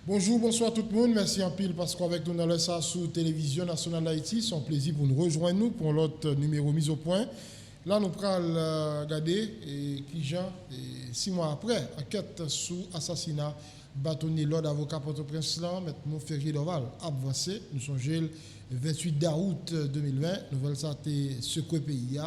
Bonjour, bonsoir tout le monde. Merci en pile parce qu'avec nous dans le SA sous Télévision Nationale d'Haïti, c'est un plaisir pour nous rejoindre nous pour l'autre numéro mise au point. Là, nous allons regarder qui Jean, 6 mois après, enquête sous assassinat bâtonnier l'ordre avocat Port-au-Prince, M. Montferrier Dorval, avancé. Nous sommes le 28 août 2020. Nouvelle ça a été secoué pays.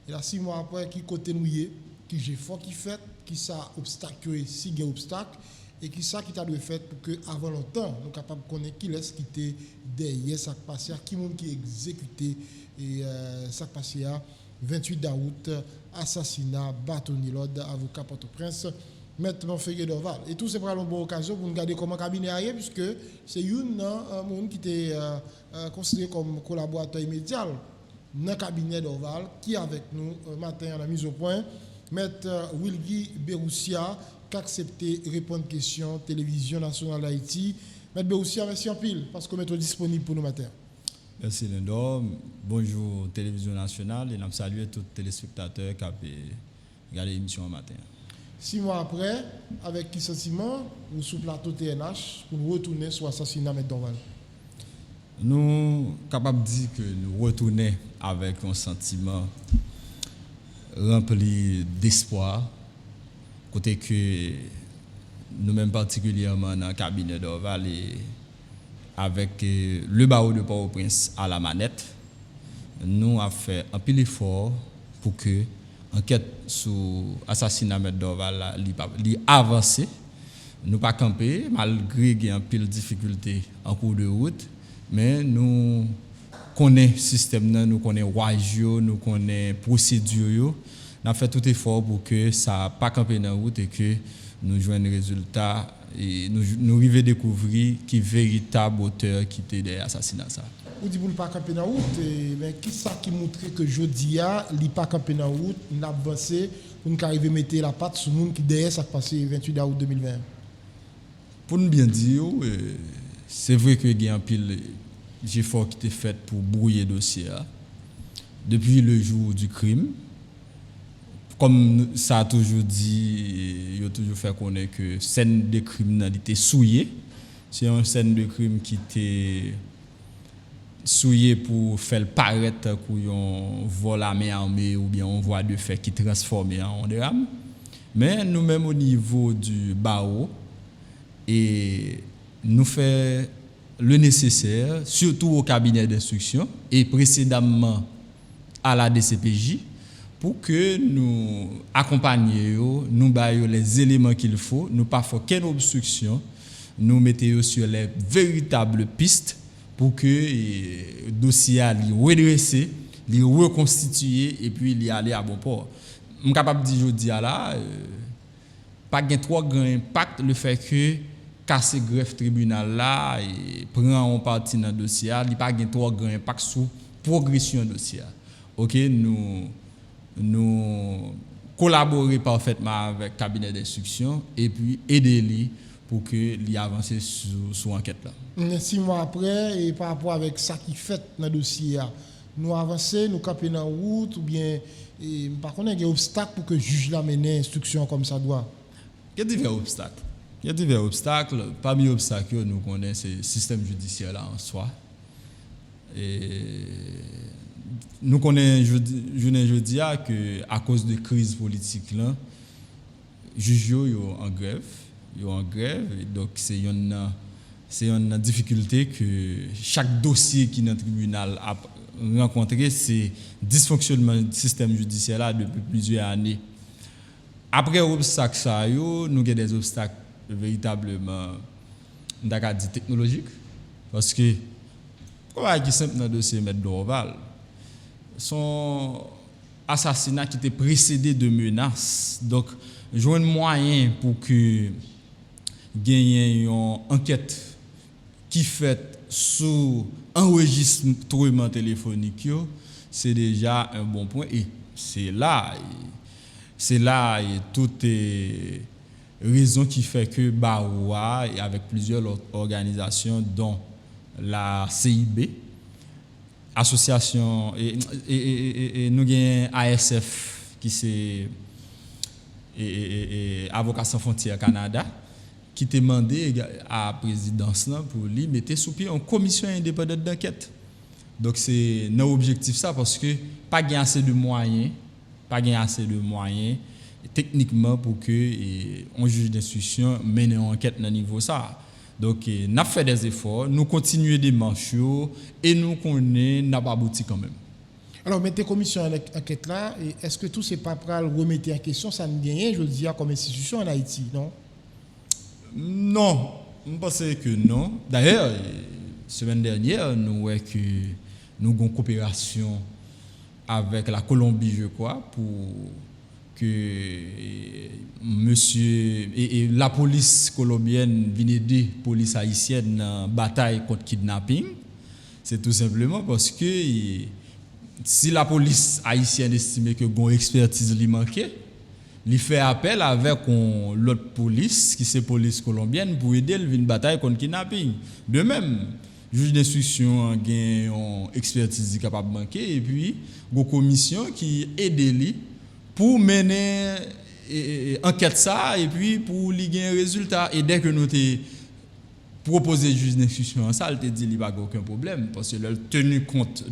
Et là, 6 mois après, qui côté nouillé, qui j'ai fort qui fait, qui ça obstacle, si il y a obstacle. Et qui ça qui t'a dû faire pour que avant longtemps nous capables de connaître qui laisse quitter derrière ça passé qui monde qui exécuté et ça passé 28 août assassinat bâtonnier l'ordre avocat Port-au-Prince Maître Montferrier Dorval et tout c'est pour une bonne occasion pour nous regarder comment cabinet arrière puisque c'est un monde qui était considéré comme collaborateur immédiat dans le cabinet Dorval qui est avec nous matin à la mise au point Maître Wilgy Beroussia qui a accepté répondre aux questions Télévision Nationale d'Haïti. Maître Beroussia, merci en pile parce que vous êtes disponible pour nous matin. Merci Lindo. Bonjour Télévision Nationale et nous saluons tous les téléspectateurs qui ont regardé l'émission ce matin. 6 mois après, avec quel sentiment vous sous plateau TNH pour nous retourner sur l'assassinat de Dorval? Nous sommes capables de dire que nous retournons avec un sentiment rempli d'espoir. Côté que nous-mêmes particulièrement dans le cabinet Dorval avec le barreau de Port-au-Prince à la manette, nous avons fait un peu d'effort pour que l'enquête sur l'assassinat de Dorval avance. Nous pas camper malgré qu'il y a un peu de difficultés en cours de route, mais nous connaissons le système, nous connaissons le nous connaissons la procédure. Nous avons fait tout effort pour que ça ne pas camper dans la route et que nous jouions un résultat et nous arrivions à découvrir qui est le véritable auteur qui était derrière l'assassinat. Vous dites que vous ne pas camper dans la route, mais qui ça qui montre que jeudi, il n'est pas camper dans la route, nous avons avancé pour nous arriver à mettre la patte sur le monde qui derrière ça passé le 28 août 2020? Pour nous bien dire, c'est vrai qu'il y a un pile d'efforts qui été fait pour brouiller le dossier. Depuis le jour du crime, comme ça a toujours dit, il a toujours fait connaître que scène de criminalité souillée, c'est une scène de crime qui était souillée pour faire paraître qu'on vol à main armée ou bien on voit de fait qui transformé en drame. Mais nous-mêmes au niveau du barreau, et nous faisons le nécessaire, surtout au cabinet d'instruction et précédemment à la DCPJ, pour que nous accompagnions, nous baillons les éléments qu'il faut, nous ne faisons aucune obstruction, nous mettons sur les véritables pistes pour que le dossier soit redressé, reconstitué et puis il aller à bon port. Je suis capable de dire aujourd'hui là, pas de trop grand impact le fait que casser greffe tribunal là et prendre en partie dans le dossier, il n'y a pas de trop grand impact sur la progression du dossier. OK, nous collaborer parfaitement avec le cabinet d'instruction et puis aider-les pour qu'il avance sur l'enquête là. 6 mois après, et par rapport avec ça qui fait dans le dossier, nous avançons, nous camper dans la route, ou bien, par contre, il y a des obstacles pour que le juge l'amène instruction comme ça doit? Il y a divers obstacles. Parmi les obstacles, nous connaissons le système judiciaire là en soi. Et nous connaissons, je dis que à cause de la crise politique, là, les juges sont en grève. Et donc, c'est une difficulté que chaque dossier qui est dans le tribunal a rencontré, c'est le dysfonctionnement du système judiciaire là depuis plusieurs années. Après l'obstacle, nous avons des obstacles véritablement technologiques. Parce que, comme je simple dans le dossier de Dorval, son assassinat qui était précédé de menaces. Donc, j'ai un moyen pour que gagne une enquête qui fait sous enregistrement téléphonique, c'est déjà un bon point. Et c'est là et toutes les raisons qui fait que Baroua et avec plusieurs autres organisations dont la CIB association et nous avons ASF qui c'est Avocats sans frontières Canada qui t'a demandé à la présidence là pour lui mettre sous pied une commission indépendante d'enquête. Donc c'est notre objectif ça parce que pas gain assez de moyens techniquement pour que on juge d'instruction mène une enquête dans niveau ça. Donc n'a fait des efforts, nous continuer des marches et nous connaît n'a pas abouti quand même. Alors mettez commission enquête là et est-ce que tout c'est pas pral remettre en question ça ne gagne je dis comme institution en Haïti, non? Non, je pense que non. D'ailleurs, semaine dernière, nous avons une coopération avec la Colombie, je crois, pour que monsieur et la police colombienne vienne aider la police haïtienne dans la bataille contre le kidnapping. C'est tout simplement parce que si la police haïtienne estime que une expertise lui manquait, il fait appel avec l'autre police, qui c'est police colombienne, pour aider à une bataille contre le kidnapping. De même, le juge d'instruction a une expertise capable de manquer, et puis une commission qui aide lui pour mener enquête ça, et puis pour lui gagner un résultat. Et dès que nous avons proposé le juge d'instruction, ça, il te dit qu'il n'y a pas aucun problème, parce qu'il a tenu compte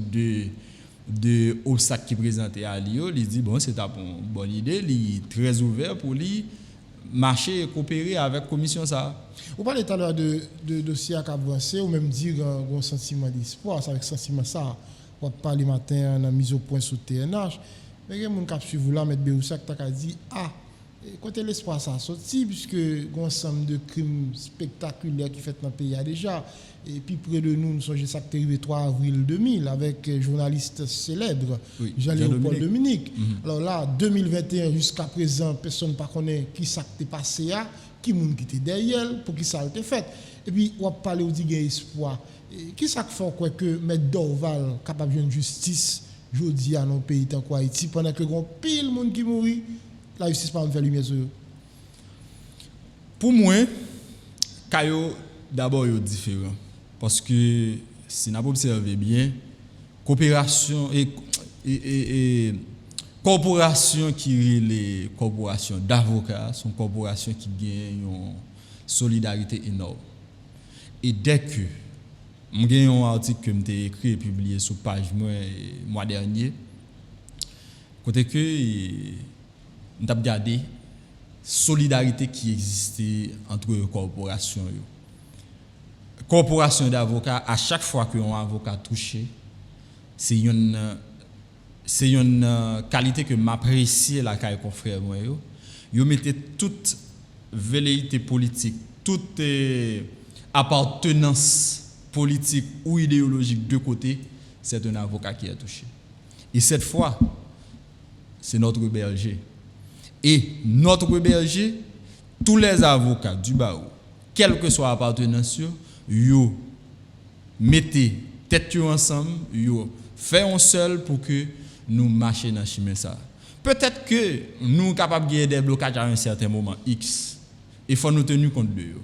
de obstacles qui présentaient à lui, il dit bon c'est une bonne idée, il est très ouvert pour lui marcher et coopérer avec la commission ça. Vous parlez tout à l'heure de dossier à avancé ou même dire un sentiment d'espoir, c'est avec sentiment ça on parler matin dans mise au point sur TNH, mais il y a des gens qui suivent là mettre Béoussak qui a dit côté l'espoir ça a sorti puisque il y a un ensemble de crimes spectaculaires qui fait dans le pays déjà. Et puis près de nous, nous sommes ça qui est arrivé 3 avril 2000 avec un journaliste célèbre, oui, Jean-Léopold Dominique. Mm-hmm. Alors là, 2021 jusqu'à présent, personne ne connaît qui ça qui est passé là, qui monde qui était derrière, pour qui ça a été fait. Et puis on va parler au dit espoir. Qui ça fait quoi que M. Dorval capable de justice jodi à nos pays tant qu'Haïti pendant que grand pile monde qui mourit, la justice pas me faire lumière sur eux. Pour moi, Kayo d'abord est différent. Parce que si nous observons bien, coopération et corporation qui est les corporations d'avocats sont corporations qui gagnent une solidarité énorme. Et dès que j'ai un article que j'ai écrit et publié sur page mois dernier, côté que nous avons regardé solidarité qui existait entre les corporations. Corporation d'avocats, à chaque fois qu'un avocat touché, c'est une qualité que m'apprécie la caille confrère moi yo mettez toute velléité politique, toute appartenance politique ou idéologique de côté, c'est un avocat qui est touché. Et cette fois, c'est notre berger. Et notre berger, tous les avocats du barreau, quelle que soit l'appartenance, yo mettez tête ensemble, yo fait un seul pour que nous marchions dans le chemin ça. Peut-être que nous sommes capables de gagner des blocages à un certain moment X. Il faut nous tenir compte de eux.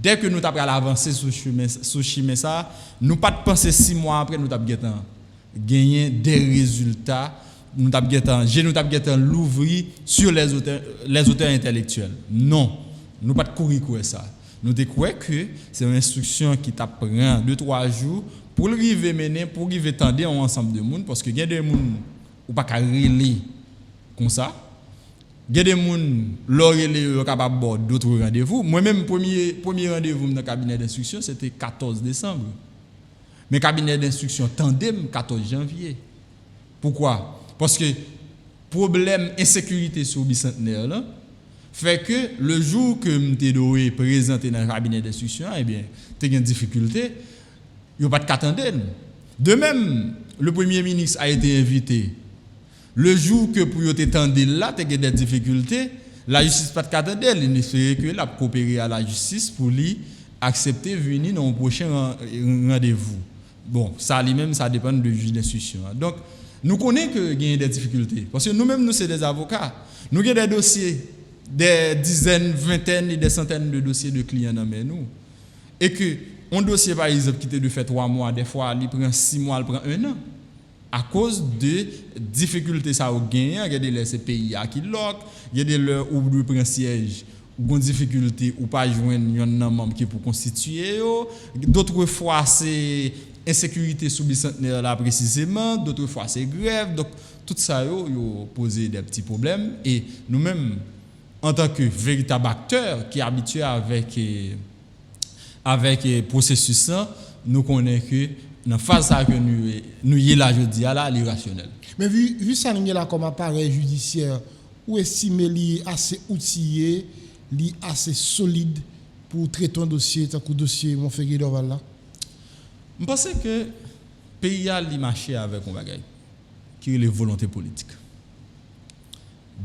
Dès que nous avons avancé sur le chemin ça, nous pas penser 6 mois après nous avons gagné des résultats, nous avons l'ouvrir sur les auteurs intellectuels. Non, nous pas courir ça. Nous croyons que c'est une instruction qui t'apprend 2-3 jours pour arriver mener, pour arriver tendre un ensemble de monde, parce que il y a des gens ou pas relire comme ça. Il y a des gens qui capable de d'autres rendez-vous. Moi-même, premier rendez-vous dans le cabinet d'instruction, c'était 14 décembre. Mais le cabinet d'instruction tandem 14 janvier. Pourquoi? Parce que problème insécurité sur le bicentenaire là, fait que le jour que je suis présenté dans le cabinet d'instruction, eh bien, tu as une difficulté, il n'y a pas de qu'attendre. De même, le Premier ministre a été invité. Le jour que pour t'étendre là, tu as des difficultés, la justice n'a pas de qu'attendre. Il espère que la coopérer à la justice pour lui accepter de venir dans le prochain rendez-vous. Bon, ça lui-même, ça dépend du juge d'instruction. Donc, nous connaissons qu'il y a des difficultés. Parce que nous-mêmes, nous sommes des avocats. Nous avons des dossiers, des dizaines, vingtaines et des centaines de dossiers de clients dans nous. Et que Un dossier, par exemple, qui était de fait 3 mois, des fois, il prend 6 mois, il prend 1 an. À cause de difficultés ça au gain, regardez les pays qui lock, regardez le ou de prend siège, ou difficulté ou pas joindre un membre qui pour constituer, d'autres fois c'est insécurité sous bicentenaire là précisément, d'autres fois c'est grève, donc tout ça yo posé des petits problèmes et nous-mêmes en tant que véritable acteur qui est habitué avec processus nous connaissons que dans phase ça que nous y là je dis là l'irrationnel. Mais vu ça là comme appareil judiciaire, ou estimez li assez outillé, li assez solide pour traiter un dossier tant que dossier mon fait Dorval là. Je pense que pays a li marché avec un bagage qui est les volontés politiques.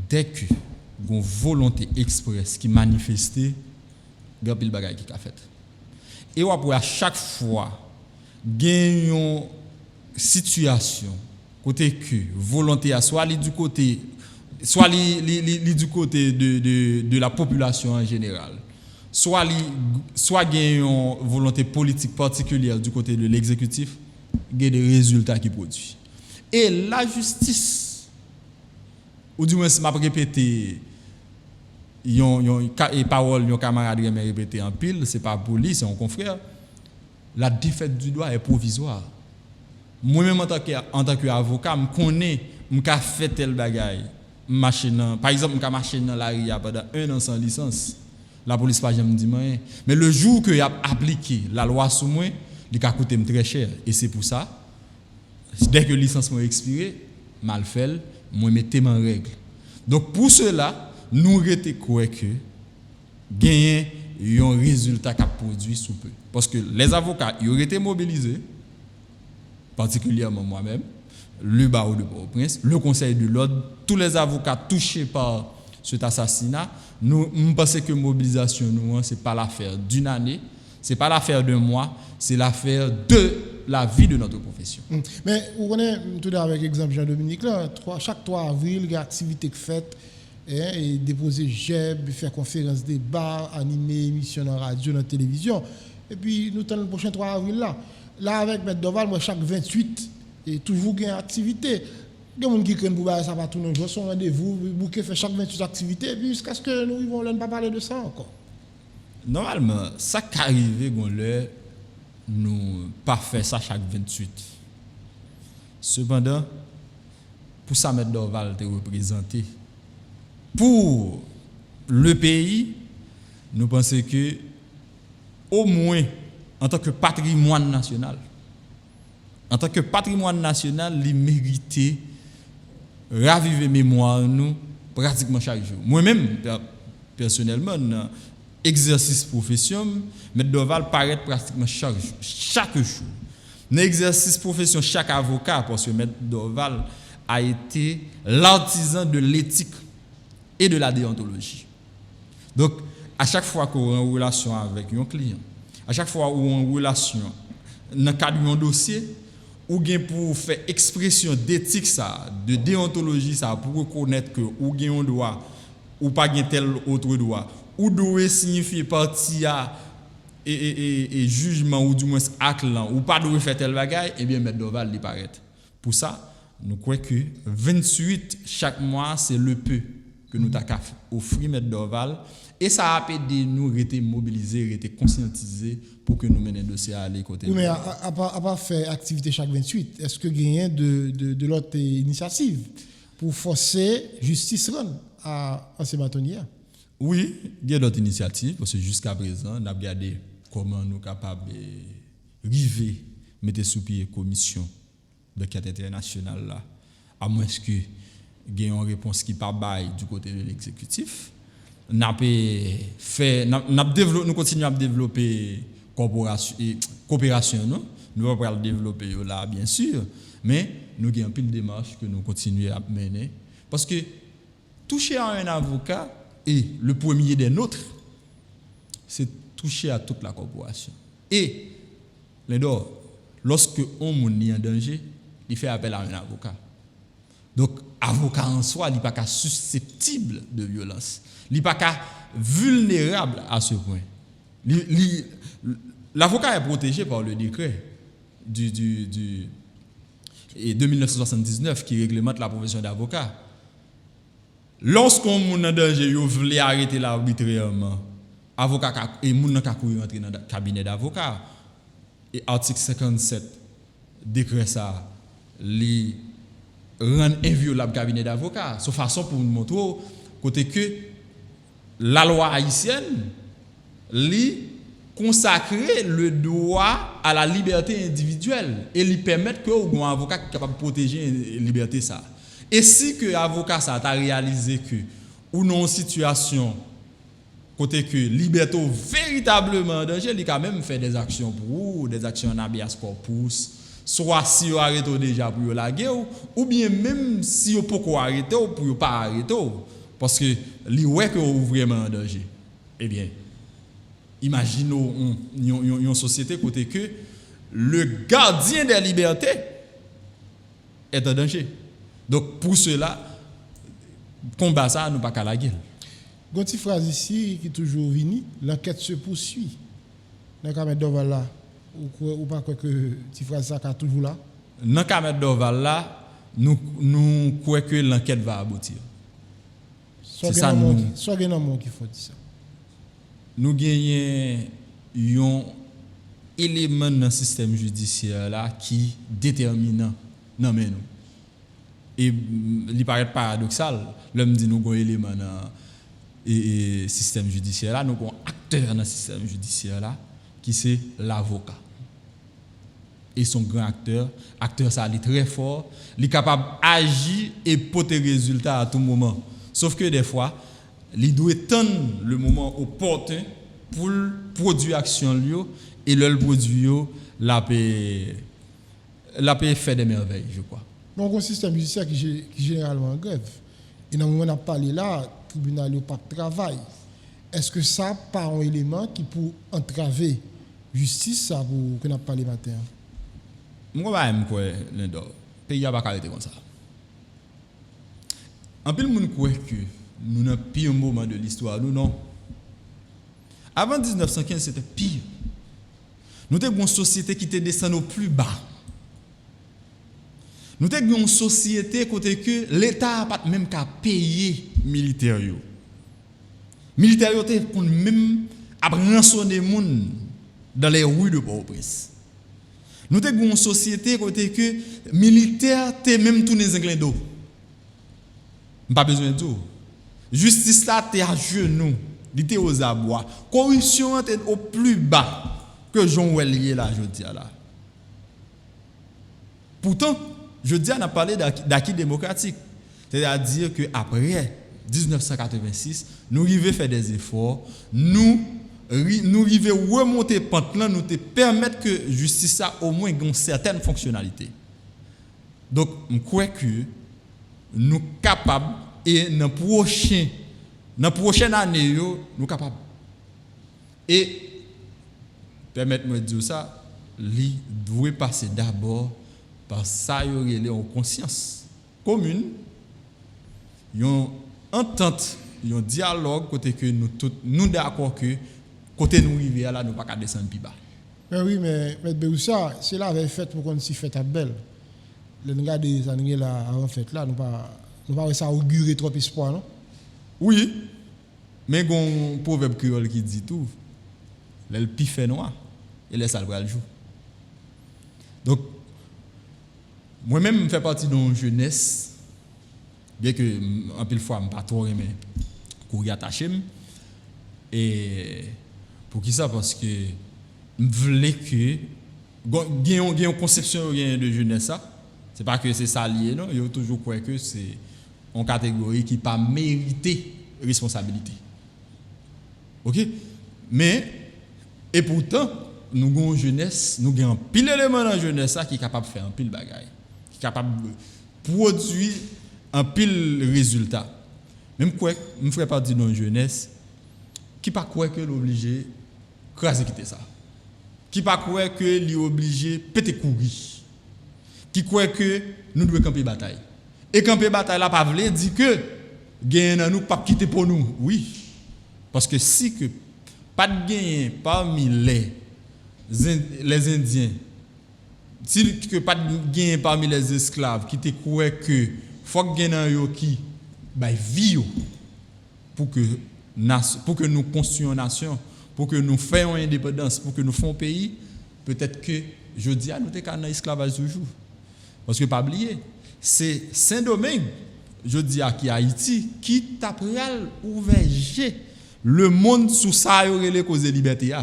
Dès que une volonté express qui manifestait, il y a pile bagage qui a fait. Et après à chaque fois gagne une situation côté que volonté à soit du côté du côté de la population en général soit gagne une volonté politique particulière du côté de l'exécutif gagne des résultats qui produisent et la justice ou du moins m'a répété yon parole yon camarade m'a répété en pile c'est pas police c'est un confrère. La défaite du droit est provisoire. Moi-même en tant qu'avocat, je connais, je fait tel bagaille. Par exemple, je marché dans la RIA pendant 1 an sans licence. La police pas jamais dit rien. Mais le jour que y a appliqué la loi sur moi, il a coûté très cher. Et c'est pour ça, dès que la licence m'a expiré, mal fait, moi mettais en règle. Donc pour cela, nous croyons que gagner un résultat qui a produit sous peu. Parce que les avocats, ils auraient été mobilisés, particulièrement moi-même, le barreau de Port-au-Prince, le conseil de l'ordre, tous les avocats touchés par cet assassinat. Nous pensons que la mobilisation, ce n'est pas l'affaire d'une année, ce n'est pas l'affaire d'un mois, c'est l'affaire de la vie de notre profession. Mais vous connaissez, tout avec l'exemple Jean-Dominique, là, chaque 3 avril, il y a des activités faites. Et déposer JEB, faire conférence, débat, animer émission dans la radio, dans la télévision. Et puis, nous sommes le prochain 3 avril là. Là, avec M. Dorval, moi, chaque 28, et toujours il y a une activité. Il y a des gens qui craignent pour ça va tout le jour, son rendez-vous, bouquet fait chaque 28 activités, et puis jusqu'à ce que nous ne vont pas parler de ça encore. Normalement, ça qui arrive, nous pas faire ça chaque 28. Cependant, pour ça, M. Dorval te représenté. Pour le pays, nous pensons que, au moins, en tant que patrimoine national, il méritait raviver mémoire nous pratiquement chaque jour. Moi-même, personnellement, dans l'exercice profession, M. Dorval paraît pratiquement chaque jour. Dans l'exercice profession, chaque avocat, parce que M. Dorval a été l'artisan de l'éthique et de la déontologie. Donc, à chaque fois qu'on est en relation avec un client, à chaque fois qu'on est en relation dans le cadre d'un dossier, ou bien pour faire expression d'éthique, de déontologie, pour reconnaître que ou bien un droit, ou pas tel autre droit, ou doit signifier partie et jugement, ou du moins acte, ou pas doit faire tel bagaille, eh bien, M. Dorval lui paraît. Pour ça, nous croyons que 28 chaque mois, c'est le peu que nous avons offert M. Dorval. Et ça a aidé nous à être mobilisés, à être conscientisés pour que nous menions le dossier à l'écoute. Oui, mais à part faire activité chaque 28, est-ce que vous avez de l'autre initiative pour forcer justice à ces bâtonniers? Oui, il y a d'autres initiatives, parce que jusqu'à présent, nous avons regardé comment nous sommes capables de river, mettre sous pied une commission de cadre international là, à moins que il y ait une réponse qui pas bail du côté de l'exécutif. Nous continuons à développer coopération, nous allons le développer là bien sûr, mais nous avons un peu de démarches que nous continuons à mener parce que toucher à un avocat et le premier des nôtres, c'est toucher à toute la corporation. Et lorsque on est en danger, il fait appel à un avocat. Donc, avocat en soi, il n'est pas susceptible de violence. Il n'est pas vulnérable à ce point. l'avocat est protégé par le décret de 1979 qui réglemente la profession d'avocat. Lorsqu'on est en danger, vous voulez arrêter l'arbitrairement, avocat et moun nan ka courir entrer dans le cabinet d'avocat. Et article 57 décret ça, li rend inviolable cabinet d'avocat. C'est façon pour nous montrer côté que la loi haïtienne li consacrer le droit à la liberté individuelle et lui permettre que un avocat qui est capable de protéger la liberté ça. Et si que avocat ça a réalisé que ou non situation côté que liberté véritablement en danger, il quand même fait des actions pour vous, des actions en habeas corpus, soit si vous arrêtez déjà pour la guerre ou bien même si vous pouvez arrêter ou pour pas arrêter parce que li ouais que vous vraiment en danger. Eh bien, imaginons une société côté que le gardien des libertés est en danger. Donc pour cela, combat ça, nous pas qu'à la guerre. Une petite phrase ici qui est toujours venue, l'enquête se poursuit. Dans le cas d'Oval là, ou pas quoi que petite phrase ça est toujours là. Dans le cas d'Oval là, nous croyons que l'enquête va aboutir. C'est ça nous. Soit qu'il y a un mot qui faut dire ça. Nous gagnons un élément dans le système judiciaire là qui déterminant non mais nous. Et il paraît paradoxal, l'homme dit nous avons un élément dans le système judiciaire là, nous avons un acteur dans le système judiciaire là qui c'est l'avocat. Et son grand acteur ça il est très fort, il est capable d'agir et porter résultat à tout moment. Sauf que des fois, il doit attendre le moment opportun pour produire action lui et le produit la paix fait des merveilles, je crois. Donc un système judiciaire qui généralement en grève. Et dans le moment où on a parlé là, le tribunal n'a pas de travail. Est-ce que ça pas un élément qui peut entraver justice ça pour qu'on a parlé matin? Moi je crois que le pays n'a pas arrêté comme ça. En plus, nous croyons que nous n'avons pas pire moment de l'histoire. Nous, non. Avant 1915, c'était pire. Nous avons une société qui était descendue au plus bas. Nous avons une société côté que l'État n'a pas même qu'à payer les militaires. Les militaires ont même rançonné les gens dans les rues de Port-au-Prince. Nous avons une société côté que les militaires ont même tourné les Anglais d'eau. Pas besoin de tout. Justice là t'es à genoux, il était aux abois. Corruption est au plus bas que Jean Ouelier là, je dis là. Pourtant, je dis on a parlé d'acquis démocratique. C'est-à-dire que après 1986, nous arrivons à faire des efforts, nous arrivons à remonter pente là, nous te permettre que justice a au moins une certaine fonctionnalité. Donc, je crois que nous capables et dans prochaine année nous capables et permettez-moi de dire ça il doit passer d'abord par ça y en conscience commune yon entente yon dialogue côté que nous d'accord que côté nous arriver là nous pas descendre plus bas. Oui mais Béoussa c'est là avait fait pour qu'on s'y fait à belle. Le gars des années là avant fait là nous pas ça augurer trop espoir non. Oui. Mais il y a un proverbe créole qui dit tout. Le pi fait noir et le sale bras le jour. Donc moi-même je fais partie d'une jeunesse bien que en pile fois je pas trop aimer courir attaché et pour qui ça parce que je voulais que il y a une conception de jeunesse ça. C'est pas que c'est ça lié, non. Il y a toujours croire que c'est une catégorie qui pas mérité responsabilité. OK? Mais, et pourtant, nous avons une jeunesse, nous avons un pile élément dans la jeunesse qui est capable de faire un pile bagaille, qui est capable de produire un pile résultat. Même quoi, je ferais partie d'une jeunesse qui pas croire que l'obligé de craser quitter ça. Qui pas croire que l'obligé obligé péter courir. Qui croit que nous devons camper bataille. Et camper bataille là pas veut dire que gagne nous pas quitter pour nous. Oui. Parce que si que pas de gain parmi les les Indiens, si que pas gain parmi les esclaves qui te croient que faut que gain yo qui bah vie pour que nous construisions une nation, pour que nous fassions indépendance, pour que nous fassions pays, peut-être que je dis à nous t'es dans esclavage toujours. Parce que pas oublier, c'est Saint-Domingue, je dis à qui Haïti qui t'appelle ouvert le monde sous ça les causes de liberté.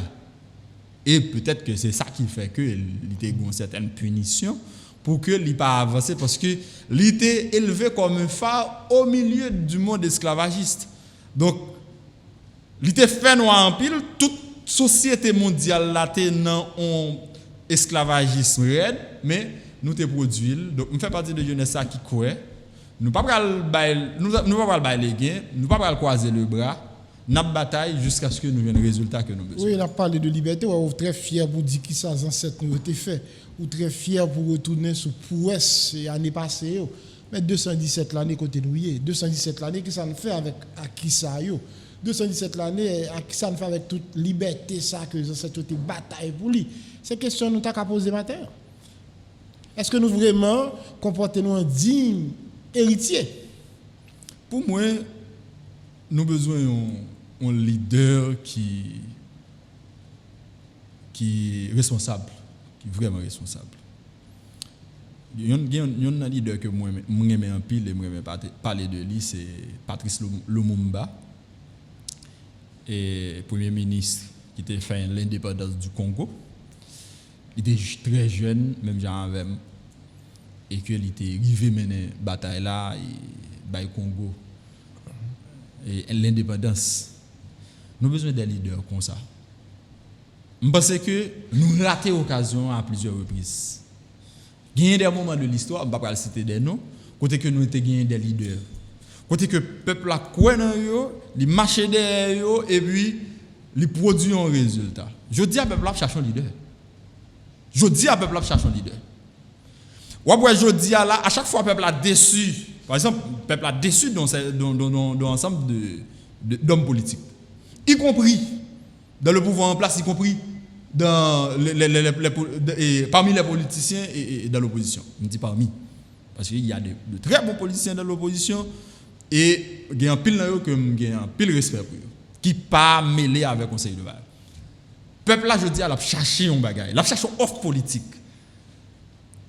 Et peut-être que c'est ça qui fait que il y a une certaine punition pour que il pas avancer parce que il était élevé comme un phare au milieu du monde esclavagiste. Donc il était fait noir en pile, toute société mondiale là était dans un esclavagisme raide, mais nous te produit. Donc on fait partie de jeunesse qui croit. Nous pas pas bailler les gains, nous pas croiser le bras. Nous bataille jusqu'à ce que nous ayons le résultat que nous besoin. Oui, on a parlé de liberté, on est très fiers pour dire qui ça ancêtres nous été fait, ou très fiers pour retourner sur prouesse l'année passée. Mais 217 l'année côté nous 217 l'année qui ça nous fait avec à qui ça yo. 217 l'année à qui ça nous fait avec toute liberté ça que les ancêtres ont bataille pour lui. C'est question nous t'a poser matin. Est-ce que nous vraiment comportons un digne héritier? Pour moi, nous avons besoin d'un leader qui est responsable, qui est vraiment responsable. Il y a un leader que moi j'aime un pile et moi j'aime parler de lui, c'est Patrice Lumumba, et premier ministre qui a fait l'indépendance du Congo. Il était très jeune, même genre avec et qu'il était arrivé mener bataille là et Congo et l'indépendance. Nous avons besoin des leaders comme ça. Je pense que nous ratons l'occasion à plusieurs reprises. Il y a des moments de l'histoire, je ne vais pas citer des noms, côté que nous avons gagné des leaders. Côté que le peuple a quoi dans eux, il marche derrière eux et puis il produit un résultat. Je dis à peuple là chercher un leader. Je dis à peuple là chercher un leader. Ou après je dis à chaque fois peuple a déçu. Par exemple, le peuple a déçu dans l'ensemble d'hommes politiques, y compris dans le pouvoir en place, y compris parmi les politiciens et dans l'opposition. Je dis parmi. Parce qu'il y a de très bons politiciens dans l'opposition et il y a un pile respect pour eux, qui ne pas mêlé avec le conseil de Val. Le peuple là, je dis, il a cherché un bagage, il a cherché une offre politique.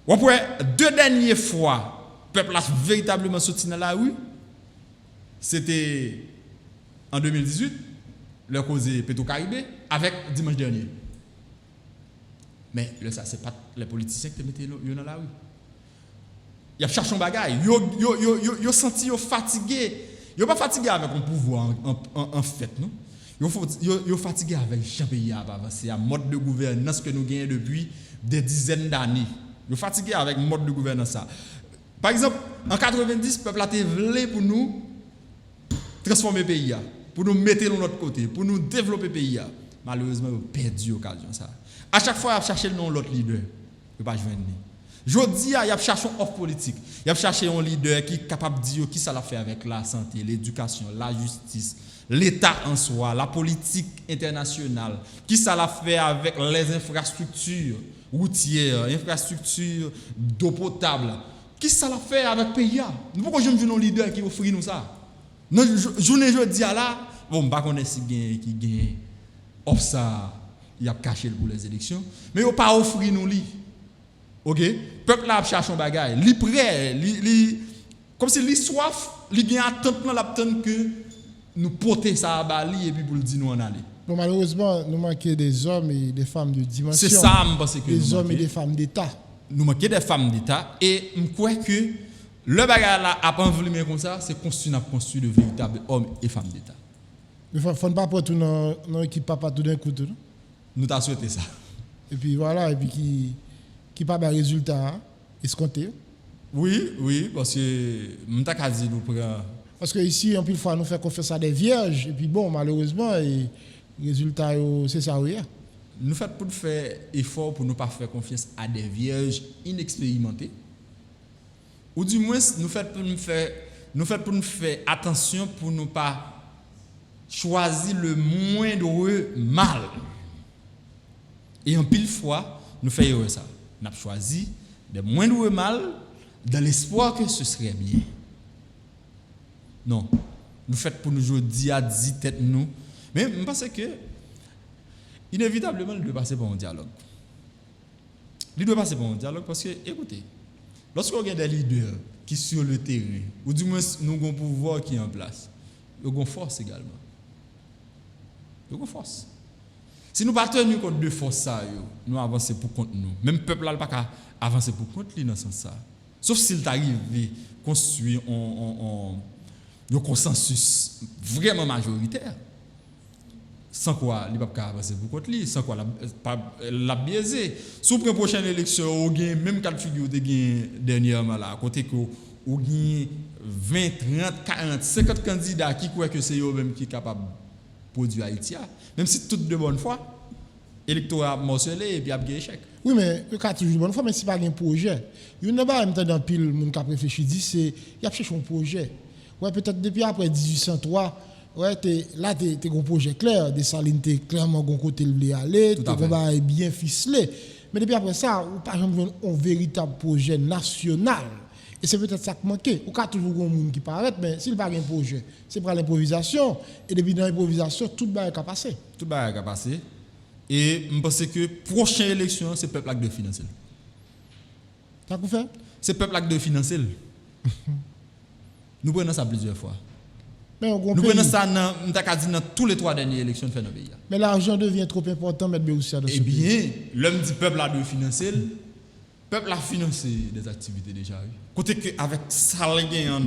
Ou après, 2 dernières fois, le peuple a véritablement sorti dans la rue. C'était en 2018, le causé Petro-Caribé, avec dimanche dernier. Mais ça, ce n'est pas les politiciens qui te mettent dans la rue. Ils ont cherché un bagage. Ils ont senti fatigués. Ils ne sont pas fatigués avec un pouvoir en fait. Non? Ils sont fatigués avec le pays à avancer, un mode de gouvernance que nous gagnons depuis des dizaines d'années. Ils sont fatigués avec le mode de gouvernance. Par exemple, en 90, le peuple a été voulu pour nous transformer le pays, pour nous mettre de notre côté, pour nous développer le pays. Malheureusement, ils ont perdu l'occasion. À chaque fois, ils ont cherché le nom de l'autre leader. Ils ne peuvent pas joindre. Je dis, il a cherché un offre politique. Il a cherché un leader qui est capable de dire qui ça l'a fait avec la santé, l'éducation, la justice, l'État en soi, la politique internationale. Qui ça l'a fait avec les infrastructures routières, infrastructures d'eau potable. Qui ça l'a fait avec le pays? Pourquoi je me dis un leader qui offre nous ça? Non, je dis là, bon, je ne sais pas si qui gagne offre ça, il a caché pour les élections, mais il n'a pas offert nous lui. OK? Le peuple a cherché un bagage, il est prêt, comme si il soif, il gagne attente dans l'attente que nous porter ça à Bali et puis pour le dire nous en aller. Bon, malheureusement, nous manquons des hommes et des femmes de dimension. C'est ça, je pense que des hommes et des femmes d'État. Nous manquons des femmes d'État et je crois que le bagage là a pas voulu comme ça, c'est construire de véritables hommes et femmes d'État. Il ne faut pas prendre tout dans l'équipe papa tout d'un coup. Nous t'as souhaité ça. Et puis voilà, et puis qui pas de résultat escompté. Oui, parce que nous t'as dit nous prendre. Parce que ici, en plus fois, nous faisons confiance à des vierges, et puis bon, malheureusement, le résultat, c'est ça, oui. Nous faisons pour faire effort pour ne pas faire confiance à des vierges inexpérimentées. Ou du moins, nous faisons pour nous faire attention pour ne pas choisir le moindre mal. Et en pile fois, nous faisons ça. Nous avons choisi des moindres mal dans l'espoir que ce serait bien. Non. Nous faisons pour nous jouer à 10 têtes nous. Mais je pense que, inévitablement, il doit passer par un dialogue. Il doit passer par un dialogue parce que, écoutez, lorsqu'on a des leaders qui sont sur le terrain, ou du moins nous avons un pouvoir qui est en place, nous avons une force également. Nous avons une force. Si nous ne pas tenir compte de force, nous avançons pour compte nous. Même le peuple n'a pas avancer pour compte lui dans ce sens. Sauf s'il arrive à construire un consensus vraiment majoritaire. Sans quoi, il ne peut pas avancer pour compte lui. Sans quoi, la biaisé. Sous la prochaine élection, on gagne même cas de figure de gagne dernièrement là, à côté que on gagne 20, 30, 40, 50 candidats qui croient que c'est eux même qui sont capables de produire Haïti. Même si tout de bonne foi, l'électorat morcelé et puis il y a un échec. Oui, mais le cas toujours de bonne foi, mais si pas un projet. Il n'y a pas dans pile monde qui a réfléchi, c'est il y a cherché un projet. Ouais, peut-être depuis après 1803, ouais, là tu as un projet clair, des salines tu clairement gon côté le aller, tu as bien ficelé. Mais depuis après ça, ou par exemple un véritable projet national. Et c'est peut-être ça qui manque. Ou cas toujours un monde qui paraît, mais s'il pas un projet, c'est pour l'improvisation. Et depuis dans l'improvisation, tout va être passé. Tout va être passé. Et je pense que la prochaine élection, c'est le peuple qui doit financer. Ça vous fait? C'est le peuple qui doit financer. Nous prenons ça plusieurs fois. Nous prenons ça dans tous les 3 dernières élections de faire dans le pays. Mais l'argent devient trop important, M. Béoussia. Eh bien, l'homme dit peuple a doit financer. Le peuple a financé des activités déjà. Côté que avec ça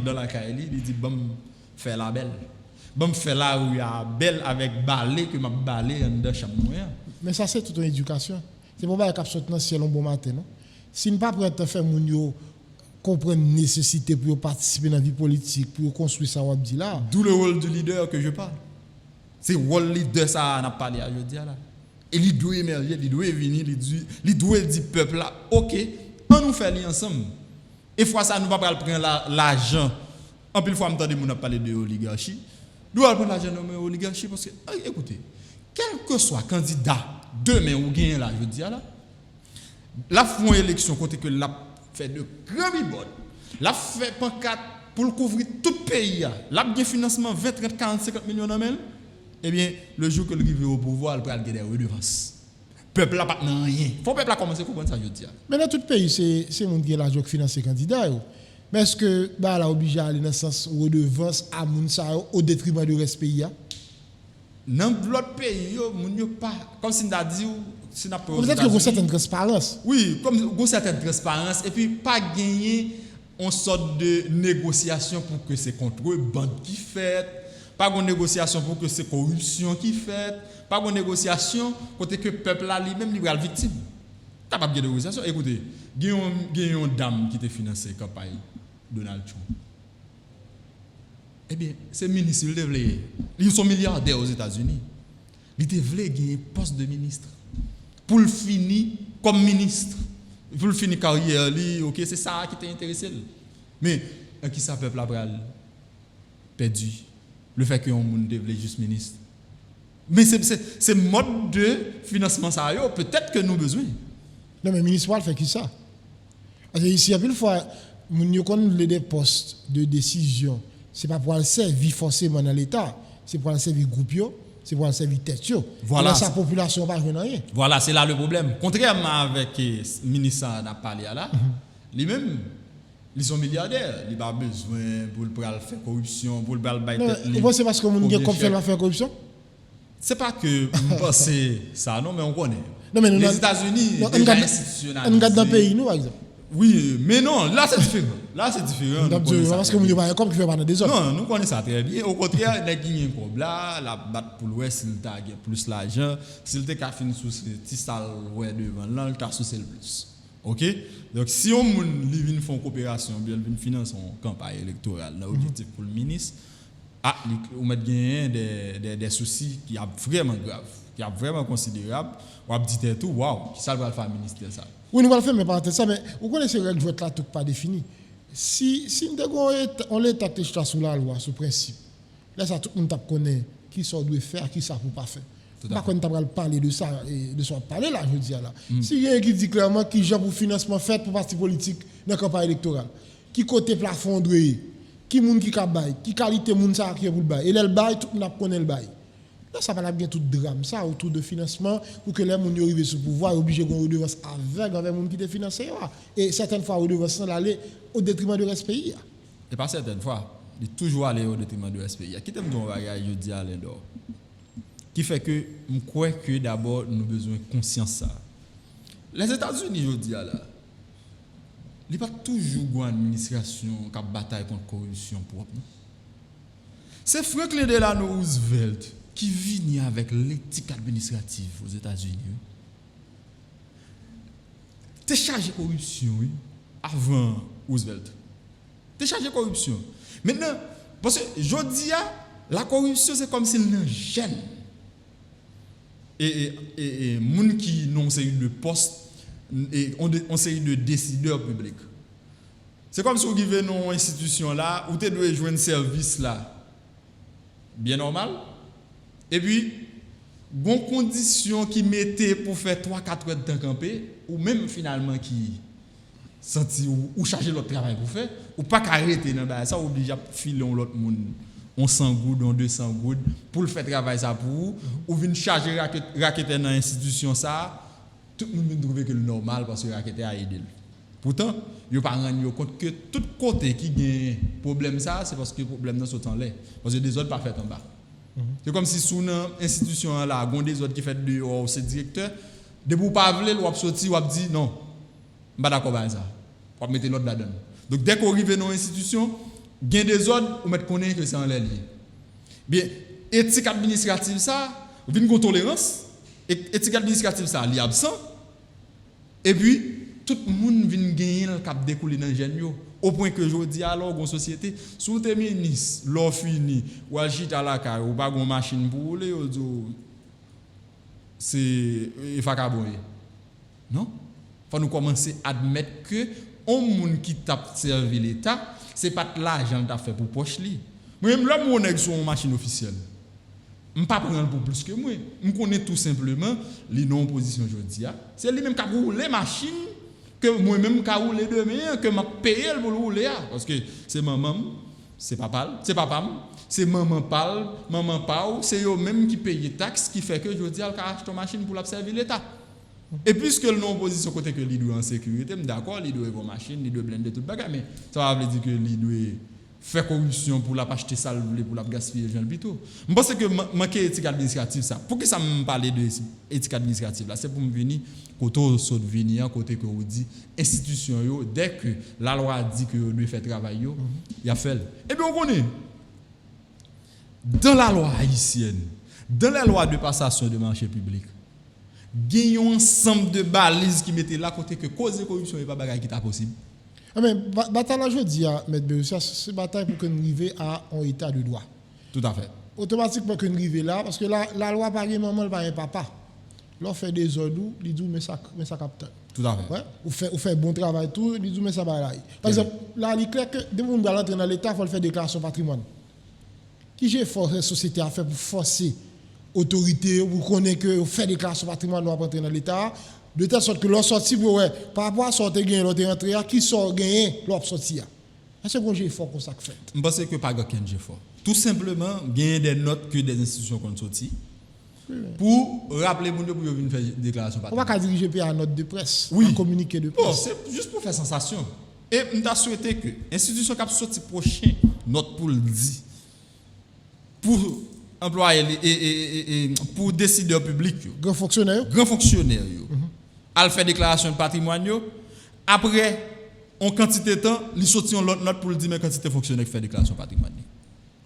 dans la Kaili, il dit bon faire la belle. Bon faire là où il y a belle avec balai que m'a balai dans chaque moyen. Mais ça c'est toute une éducation. C'est pour ça qu'on saute dans le ciel un bon matin, non? Si nous pas prêt à faire moun yo comprendre la nécessité pour participer dans la vie politique, pour construire ça, on dit là. D'où le rôle du leader que je parle. C'est le rôle leader ça n'a pas dit à je dis là. Et il doit émerger, il doit venir, il doit dire peuple là, OK, on nous fait ensemble. Et fois ça nous pas prendre l'argent. En plus fois m'entendre moun parler de oligarchie. Nous allons prendre l'argent de l'oligarchie parce que écoutez, quel que soit candidat demain ou gagne là, je dis là. La font élection côté que la fait de grands bibons. La fait pancarte pour couvrir tout le pays. La bien financement 20, 30, 40, 50 millions d'amènes. Eh bien, le jour que le arrive au pouvoir, il peut aller des redevances. Le peuple n'a pas rien. Il faut que le peuple commence à comprendre ça, je dis. Mais dans tout le pays, c'est le monde qui a l'argent qui finance les candidats. Mais est-ce que là, là obligé à aller dans le sens redevance à Mounsa au détriment du reste pays? Dans l'autre pays, il pas. Comme si on a dit, si on a peut-être qu'il y a une certaine transparence. Oui, comme une certaine transparence. Et puis, pas gagner une sorte de négociation pour que c'est contrebande qui fait. Pas de négociation pour que c'est corruption qui fait. Pas de négociation côté que le peuple là lui-même il est victime. T'as pas de négociation. Écoutez, il y a une dame qui te financé la campagne Donald Trump. Eh bien, c'est ministre, ils sont milliardaires aux États-Unis. Ils devraient gagner un poste de ministre. Pour le finir comme ministre. Pour le finir carrière, ok, c'est ça qui t'a intéressé. Mais, qui ça peuple après perdu? Le fait que on devrait juste ministre. Mais c'est mode de financement ça peut-être que nous avons besoin. Non mais municipal fait qui ça? Parce que ici, il y a une fois, nous connaissons des postes de décision. Ce n'est pas pour le servir forcément dans l'État, c'est pour le servir groupe, c'est pour le servir tête. Voilà. Sa population n'a pas rien. Voilà, c'est là le problème. Contrairement avec le ministre n'a parlé là, lui-même, ils sont milliardaires. Il n'a pas besoin pour le faire corruption, pour le faire. C'est parce que nous avons comme faire corruption? Ce n'est pas que nous pensons ça, non, mais on connaît. Non, mais les États-Unis, on regarde dans le pays, nous, par exemple. Oui, mais non, là c'est différent. Là c'est différent. Parce que nous ne comme qui fait pas dans des autres. Non, nous connaissons ça très bien. Au contraire, il y a un problème là, la batte pour l'ouest, s'il a plus l'argent, s'il a fini sous ce petit salle devant, là, il a sous le plus. OK? Donc si on vient faire une coopération, bien vient financer une campagne électorale, l'objectif pour le ministre, on met des soucis qui sont vraiment graves, qui sont vraiment considérables. On a dit tout, waouh, ça va faire ministère ça. Oui, nous allons faire, mais pas ça, mais vous connaissez les règles de vote là, tout pas défini. Si on l'État qui est sous la loi, sous principe, là, ça tout le monde connaît qui ça doit faire, qui ça ne peut pas faire. Par contre, tu vas parler de ça, et de ça parler là, je dis là. Si il y a un qui dit clairement qui j'ai pour financement fait pour parti politique dans la campagne électorale, qui côté plafond qui moun qui bail, qui qualité moun ça qui pour le bail, et le bail, tout le monde connaît le bail. Là, ça va bien tout drame, ça, autour de financement, pour que les gens arrivent sur le pouvoir, obligés de redevance avec les gens qui te financent. Et certaines fois, redevance aller au détriment de ce pays. Et pas certaines fois, il est toujours aller au détriment de ce pays. Qui t'aime ton bagage, je dis à l'endor. Qui fait que je crois que d'abord, nous avons besoin de conscience. Ça. Les États-Unis, je dis là, il n'y a pas toujours une administration qui bataille contre la corruption propre. C'est Franklin Delano Roosevelt qui vient avec l'éthique administrative aux États-Unis. Tu es chargé de corruption oui, avant Roosevelt. Tu es chargé de corruption. Maintenant, parce que je dis, la corruption, c'est comme s'il n'en gêne. Et les gens qui ont une poste, et on série de décideurs publics. C'est comme si vous vivez dans une institution là, où tu dois jouer un service là, bien normal. Et puis, bon condition qui mettait pour faire 3-4 heures de temps camper, ou même finalement qui senti ou charger l'autre travail pour faire, ou pas arrêter dans ça oblige à filer l'autre monde. On 100 gouttes, on 200 gouttes pour le faire travail ça pour vous, ou venir charger raquette dans l'institution ça, tout le monde trouve que le normal parce que raquette a aidé. Pourtant, yo pas rendre compte que tout côté qui gagne problème ça, c'est parce que le problème dans saute en l'air, parce que des autres pas fait en bas. C'est comme si sous une institution là, gon des autres qui fait dehors c'est directeur, de pour pas vle ou sorti ou dit non. Pas d'accord avec ça. On mettre l'autre là-dedans. Donc dès qu'on arrive dans l'institution, gain des ordres, on met connaître que c'est en l'air lié. Bien, éthique administrative ça, vient une tolérance, éthique administrative ça, il est absent. Et puis tout le monde vient gagner le cap découlé dans gène yo. Au point que je dis alors dans société, sous tes ministres, l'or fini, ou agite à la car, ou pas une machine pour rouler, c'est il faut caboyer. Non? Faut nous commencer à admettre que on monde qui tape servir l'État, c'est pas de l'argent t'a fait pour poche li. Moi-même là mon nèg sur une machine officielle. Je ne pas prendre pour plus que moi. Je connais tout simplement les non-positions aujourd'hui. C'est lui-même qui a roulé la machine que moi-même qui a roulé demain, que je paye pour le rouler. Parce que c'est maman, c'est papa, c'est maman parle, maman parle, c'est eux-mêmes qui payent les taxes qui fait que je dis qu'il achète une machine pour servir l'État. Et puisque le non-position côté que l'idée en sécurité, d'accord, l'idée est une machine, l'idée blender tout le bagage, mais ça veut dire que l'idée faire corruption pour la acheter ça pour la gaspiller les gens plutôt. Je pense que manquer éthique administrative ça. Pour que ça me parle de éthique administrative là, c'est pour me venir côté saute venir côté que on dit institution yo dès que la loi dit que doit faire travail yo, il a fait. Et bien on connaît dans la loi haïtienne, dans la loi de passation de marché public, il y a un ensemble de balises qui mettaient là côté que cause de corruption n'est pas bagage qui est possible. Mais bataille là je dis à M. Berussia, c'est bataille pour que nous arrivions à un état de droit. Tout à fait. Automatiquement que nous arrivions là parce que la loi pas un maman pas un papa. L'on fait des ordres, il dit mais ça capte. Tout à fait. Ouais, ou fait bon travail tout, il dit mais ça va là. Par exemple, là il est clair que dès qu'on doit entrer dans l'état, il faut faire déclaration patrimoine. Qui j'ai forcé la société à faire pour forcer autorité pour connaître que fait déclaration patrimoine doit entrer dans l'état. De telle sorte que l'on sorti par rapport à sortir gain l'autre entrée qui sort gagner l'autre sortir. Est-ce que j'ai fort comme ça que fait? Je pense que pas aucun j'ai fort. Tout simplement gagner des notes que des institutions qu'on sorti pour rappeler mon pour venir faire déclaration patrimoine. On va pas diriger à note de presse, oui. Un communiqué de presse. Bon, c'est juste pour faire sensation. Et on t'a souhaité que l'institution qui a sorti prochain note pour le dire pour employés et pour décideurs publics grand fonctionnaire al faire déclaration de patrimoine après en quantité de temps il sorti une autre note pour le dire mais quantité fonctionnaire qui fait déclaration de patrimoine.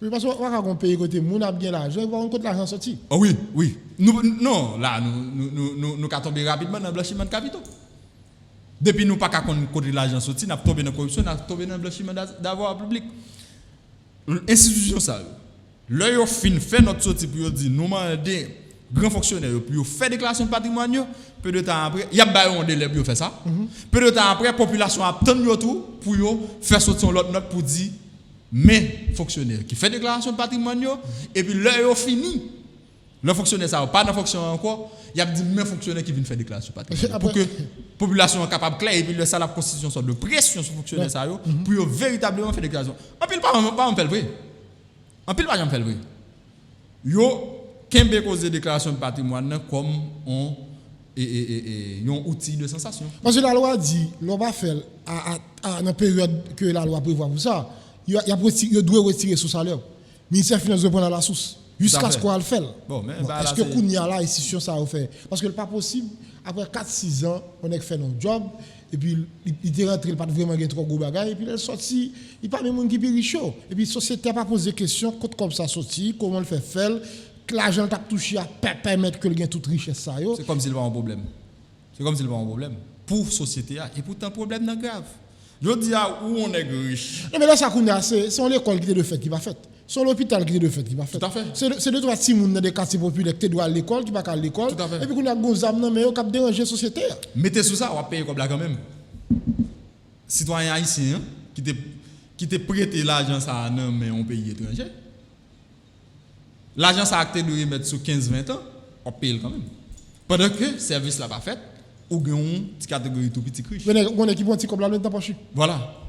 Oui parce qu'on va qu'on paye côté moun a bien l'argent on compte l'argent sorti. Oh oui non là nous ca tomber rapidement dans blanchiment de capitaux. Depuis nous pas ca compter l'argent sorti n'a tombé dans corruption n'a tombé dans blanchiment d'avoir public. Institution ça là yo fin fait notre sortie pour dire nous demander grand fonctionnaire pour faire déclaration de patrimoine peu de temps après il y a bail un délai pour faire ça peu de temps après population attend yo tout pour yo faire sortir l'autre note pour dire mais fonctionnaire qui fait déclaration de patrimoine et puis là yo fini Le fonctionnaire ça pas dans fonction encore, il y a dit même fonctionnaire qui viennent faire déclaration patrimoine pour que la population soit capable clair et puis ça la constitution sorte de pression sur fonctionnaire ça yo pour véritablement faire déclaration. En pile pas on fait le vrai. En pile pas on fait le vrai. Yo kembe cause déclaration de patrimoine comme on un outil de sensation. Parce que la loi dit, l'on va faire dans la période que la loi prévoit pour ça, il doit retirer sous salaire. Le ministère des Finances doit prendre la source. Jusqu'à ce qu'on le fait. Bon, est-ce que Kounia là, institution ça a fait? Parce que ce n'est pas possible, après 4-6 ans, on a fait notre job, et puis il est rentré, il n'a pas vraiment trop gros bagages, et puis il est sorti, il n'y a pas même monde qui est chaud. Et puis la société n'a pas posé de questions, comme ça sorti, comment le fait faire, que l'argent t'a touché à permettre que le gain toute richesse ça. C'est comme s'il y avait un problème. C'est comme s'il y avait un problème. Pour la société, et pourtant, le problème n'est grave. Je dis où on est riche. Non, mais là, ça, c'est l'école qui est de fait qui va faire. C'est l'hôpital qui est de fait qui va faire. Tout à fait. C'est de trois petits monde dans des quartiers populaires qui doivent à l'école, qui ne va pas à l'école. Tout à fait. Et puis, on a des âmes, mais on a dérangé la société. Mettez sous ça, on va payer comme là quand même. Citoyen haïtien qui te prêté l'argent ça dans un pays étranger. L'argent ça a acté de remettre sur 15-20 ans, on paye quand même. Pendant que le service là pas fait, ou une petite catégorie tout petit riche. On équipe un petit comme là dans poche. Voilà.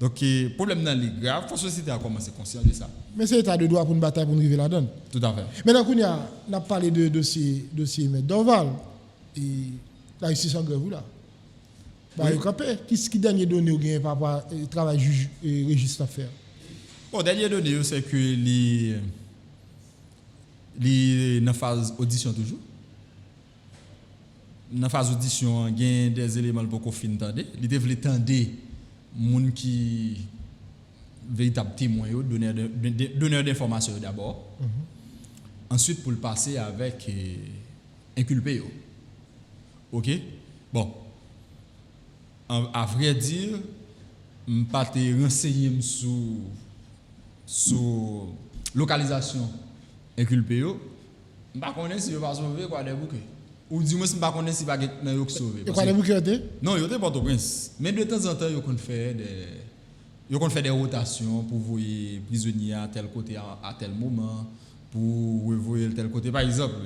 Donc le problème dans les grave, la société a commencé à conscience de ça. Mais c'est état de droit pour une bataille pour nous arriver là-dedans. Tout à fait. Maintenant on a parlé de dossier M. Dorval et la justice en grève là. Bah oui. Qu'est-ce qui dernier donné au gain par rapport au travail juge et registre affaires? Bon, dernier donné c'est que les dans phase audition toujours. Dans phase audition, il y a des éléments pour qu'on finisse entendre. Il devait entendre moun qui véritable témoin donneur d'informations d'abord. Ensuite pour le passer avec inculpé. OK? Bon. À vrai dire, je pas te renseigner sur localisation inculpé yo. Je pas connais si je va sauver quoi des bouquets. Ou dis-moi si je pas connais si va nan sauver. Et quoi des bouquets? Non, yo te Port-au-Prince. Mais de temps en temps yo kon fait des rotations pour voyer prisonniers à tel côté à tel moment pour revoyer tel côté par exemple.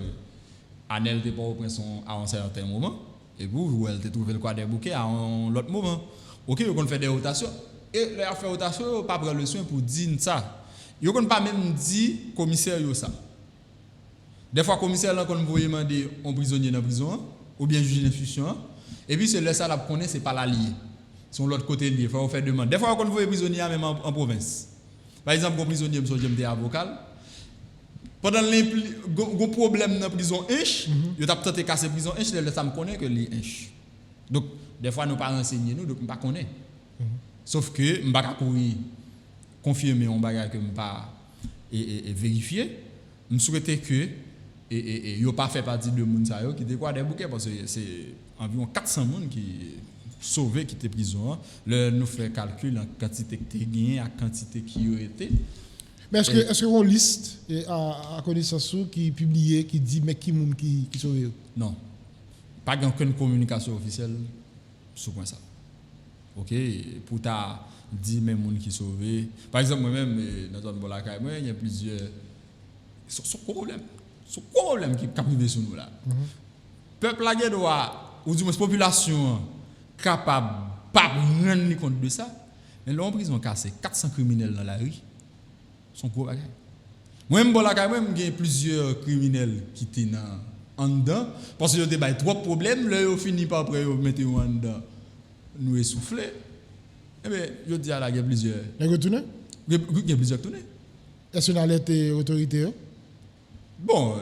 Anel te Port-au-Prince à un certain moment et vous elle te trouver le quoi des bouquets à un autre moment. OK, yo kon fait des rotations et les faire rotation yo pas prendre le soin pour dire ça. Yo kon pas même dit commissaire yo ça. Des fois commissaire là kon voye demander un prisonnier dans prison ou bien juge d'instruction et puis c'est là ça la connaît c'est pas la lié. Son l'autre côté lié, faut faire demande. Des fois kon voye prisonnier même en province. Par exemple, un prisonnier monsieur j'aime avocat. Pendant le problème dans prison inch, yo t'a tenté casser prison inch, là ça me connaît que les inch. Donc des fois nous pas renseigner nous donc pas connaît. Sauf que m'pa ka courir confirmer on bagage que m'pas et vérifier. Me souhaiter que yo pas fait partie de moun sa yo qui décroît des bouquets parce que c'est environ 400 moun qui sauvé qui était prison. Le nous fait calcul en quantité que tu gagné à quantité qui a été. Mais est-ce qu'on liste à connaissance qui publié qui dit mais qui moun qui sauvé? Non. Pas aucune communication officielle sur point ça. OK, pour ta dit même moun qui sauvé. Par exemple moi-même dans zone Bolakay, moi il y a plusieurs ce problème qui arrive sur nous là. Peuple là doit ou du moins population capable pas rendre compte de ça. Mais là en prison cassé 400 criminels dans la rue. Son gros bagage. Moi-même Bolakay, moi-même j'ai plusieurs criminels qui étaient en dedans parce que yo débat trop problèmes, là yo fini par après yo mettre en dedans. Nous essouffler. Eh bien, je dis à la guerre plusieurs. Il y a retourné? Il y a plusieurs retournés. Est-ce qu'on a alerté l'autorité? Bon,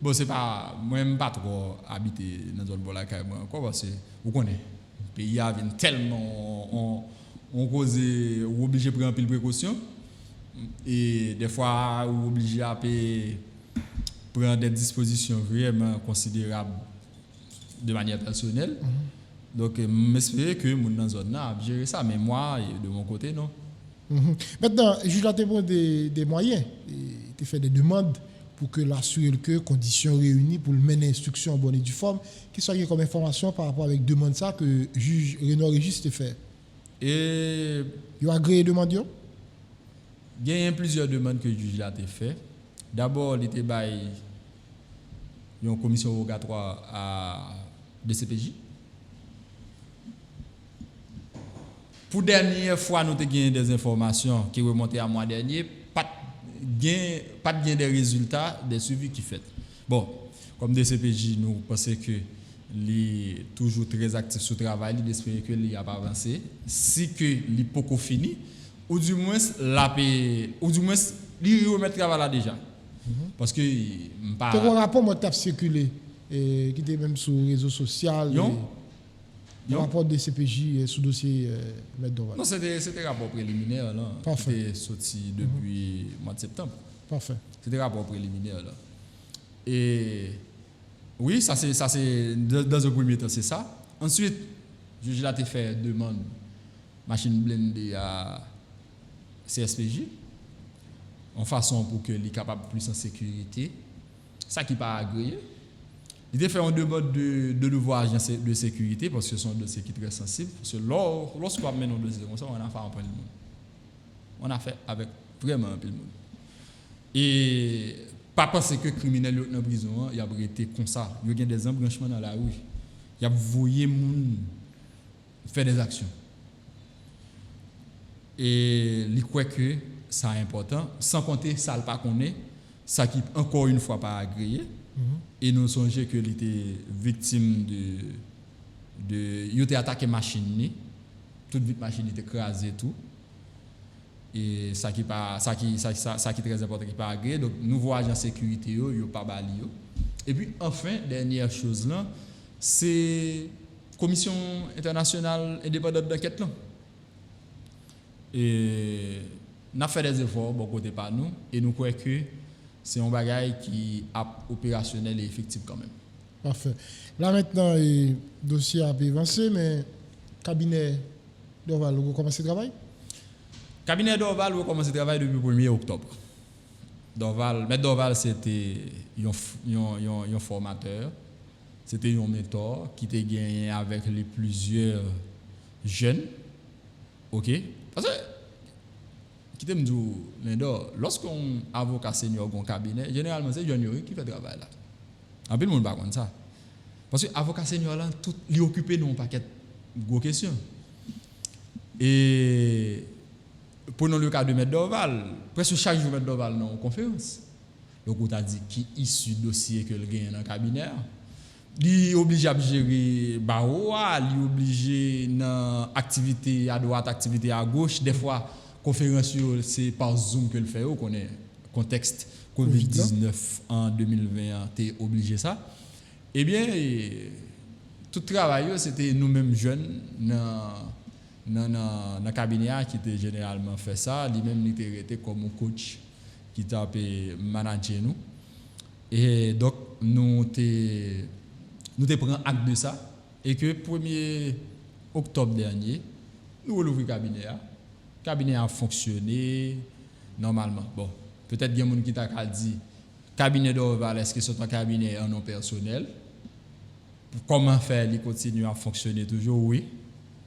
bon, c'est pas. Moi-même pas trop habité dans la zone Bolakay. Quoi, parce que vous connaissez. Le pays a tellement. On cause. On obligé de prendre pile précaution. Et des fois, on est obligé à prendre des dispositions vraiment considérables de manière personnelle. Donc, j'espère que mon dans la zone a géré ça, mais moi, de mon côté, non. Maintenant, le juge a des moyens, il fait des demandes pour que l'assurer que conditions réunies pour le mener instruction en bonne et due forme, qui soit comme information par rapport avec demande ça que le juge Renaud Régis a fait. Et il a agréé demande? Il y a plusieurs demandes que le juge a fait. D'abord, il était une commission rogatoire à DCPJ. Pour dernière fois, nous avons des informations qui remontaient à mois dernier, pas de gain des résultats des suivis qui fait. Bon, comme DCPJ, nous pensons que il est toujours très actif sur le travail, il espère que il a pas avancé. Si que il pas fini, ou du moins il remet le travail là déjà. Parce que pas un rapport moi t'a circulé qui était même sur les réseaux sociaux. Le rapport de CPJ sous dossier Maître Dorval. Non, c'était un rapport préliminaire là. Parfait. Qui était sorti depuis le mois de septembre. Parfait. C'était un rapport préliminaire là. Et oui, ça c'est dans un premier temps, c'est ça. Ensuite, le juge a fait demande machine blindée à CSPJ en façon pour que les capable plus en sécurité. Ça qui pas agréé. Il a fait une demande de nouveau agent de sécurité parce que c'est un dossier qui est très sensible. Parce que lorsqu'on mène un dossier comme ça, on a fait un peu de monde. On a fait avec vraiment un peu de monde. Et pas parce que les criminels dans la prison, il a été comme ça. Il y a des embranchements dans la rue. Il a voyé les gens faire des actions. Et il croit que c'est important. Sans compter ça, pas qu'on est, ça qui encore une fois pas agréé. Et nous songeons qu'il était victime il était attaqué machine, toute vite machine était écrasée tout. Et ça qui est très important qui pas agréé. Donc nouveau agent sécurité yo pas bali yo. Et puis enfin dernière chose là, c'est commission internationale indépendante d'enquête là. Et n'a fait des efforts bon côté par nous et nous croyons que c'est un bagage qui est opérationnel et effectif quand même. Parfait. Là maintenant, le dossier a avancé, mais le cabinet Dorval a commencé le travail? Le cabinet Dorval a commencé le travail depuis le 1er octobre. Maître Dorval, c'était un formateur, c'était un mentor qui était gagné avec les plusieurs jeunes. OK? Parce que qui te me dit lorsqu'on avocat senior dans cabinet généralement c'est junior qui fait travail là en plus le monde pas comme ça parce que avocat senior là tout li occupé dans un paquet gros questions et prenons le cas de Maître Dorval presque chaque jour Maître Dorval dans une conférence donc on t'a dit qui issu dossier que le gagne dans cabinet li obligé à gérer barreau li obligé dans activité à droite activité à gauche des fois conférence c'est par Zoom que le fait, on connaît contexte Covid-19 en 2020 t'es obligé ça. Eh bien tout travail c'était nous-mêmes jeunes dans le cabinet qui était généralement fait ça, lui-même il était comme un coach qui t'a manager nous. Et donc nous pris acte de ça et que 1er octobre dernier nous ouvrir le cabinet. Le cabinet a fonctionné normalement. Bon, peut-être qu'il y a des gens qui t'a dit cabinet Dorval, est-ce que c'est un cabinet en nom personnel? Comment faire il continue à fonctionner toujours? Oui,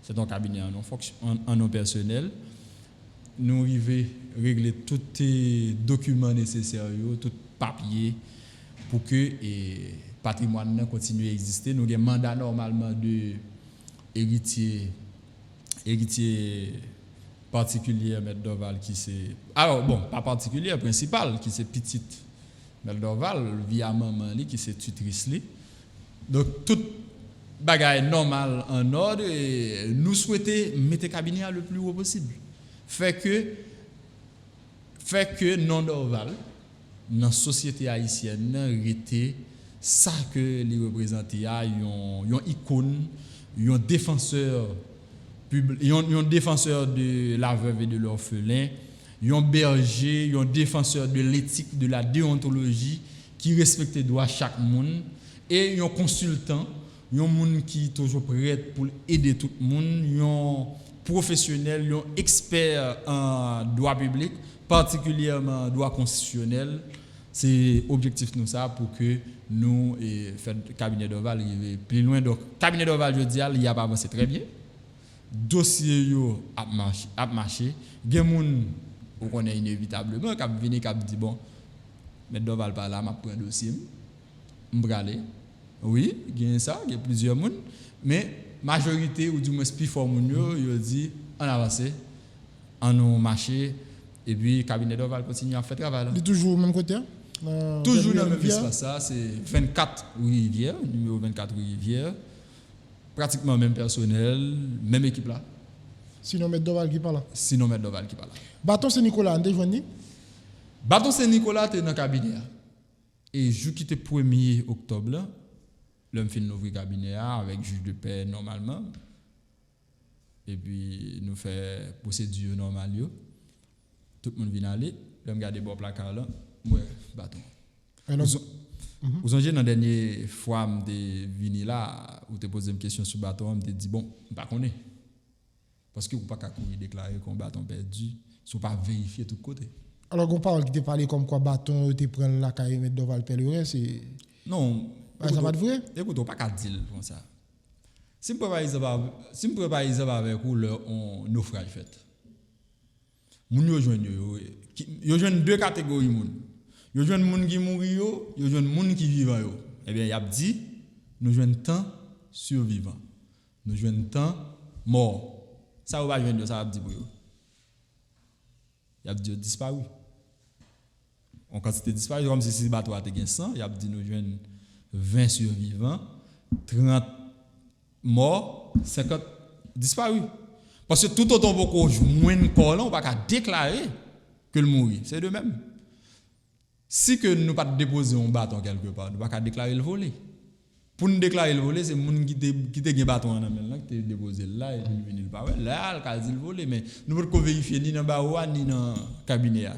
c'est un cabinet en nom personnel. Nous arrivons à régler tous les documents nécessaires, tout papier pour que le patrimoine continue à exister. Nous avons un mandat normalement de héritier particulier Maître Dorval qui c'est alors bon pas particulier principal qui c'est petite Maître Dorval via maman qui c'est tutrice li donc tout bagaille normal en ordre et nous souhaiter mettre cabinet le plus haut possible fait que non Dorval dans société haïtienne était ça que les représenter un icône un défenseur un défenseur de la veuve et de l'orphelin, un berger, un défenseur de l'éthique, de la déontologie, qui respecte les droits de chaque monde, et un consultant, un monde qui est toujours prêt pour aider tout le monde, un professionnel, un expert en droit public, particulièrement en droit constitutionnel. C'est objectif nous ça pour que nous faire le cabinet Dorval arriver plus loin. Donc, cabinet Dorval, je dis, il y a pas avancé très bien. Dossier yo a marché gen moun on connaît inévitablement cap venir cap dit bon mais Doval pas là, m'a prend dossier, m'bralé. Oui, il y a ça, il y a plusieurs monde, mais majorité ou du moins plus fort moun yo dit on avance, on nous marcher et puis cabinet Doval continue à faire travail là. Toujours au même côté? Toujours dans le même espace ça, c'est 24 Rivière, numéro 24 Rivière. Pratiquement même personnel, même équipe là. Sinon M. Doval qui parle là. Sinon M. Doval qui parle là. Bâton Saint-Nicolas, on joindre? Bâton Saint-Nicolas était dans le cabinet. Et je quitte le 1er octobre là. L'homme fin ouvrir cabinet avec juge de paix normalement. Et puis nous fait procédure normale yo. Tout le monde vient aller, l'homme garde bon placard là. Ouais, bâton. Vous avez dans la dernière fois je venu là où te posé une question sur bâton, je dit bon, pas connaît. Parce que vous pas qu'à courir déclarer qu'on bâton perdu, sont pas vérifier tout côté. Alors on parle qui te parlé comme quoi bâton te prend la caille mettre Doval pèlerin, c'est non, ça va être vrai. Écoute, on pas qu'à dire comme ça. Si me prépare avec vous on naufrage fait. Moun yo joindre deux catégories moun. Yo joindre moun qui mouri yo joindre moun qui vivant yo. Eh bien, y a dit nous joindre temps survivant. Nous joindre temps mort. Ça ou pas joindre ça a dit pour yo. Y a dit disparu. En quantité disparu comme si bateau a été 100, y a dit nous joindre 20 survivants, 30 morts, 50 disparus. Parce que tout autant beaucoup moins de corps là, on va pas déclarer que le mourir. C'est de même. Si que nous pas déposer un bâton quelque part, nous pas déclarer le voler. Pour nous déclarer le voler, c'est moun qui te bâton en main là qui te déposer là et puis venir pas là il a dit le voler mais nous pas vérifier ni dans baoua ni dans cabinet.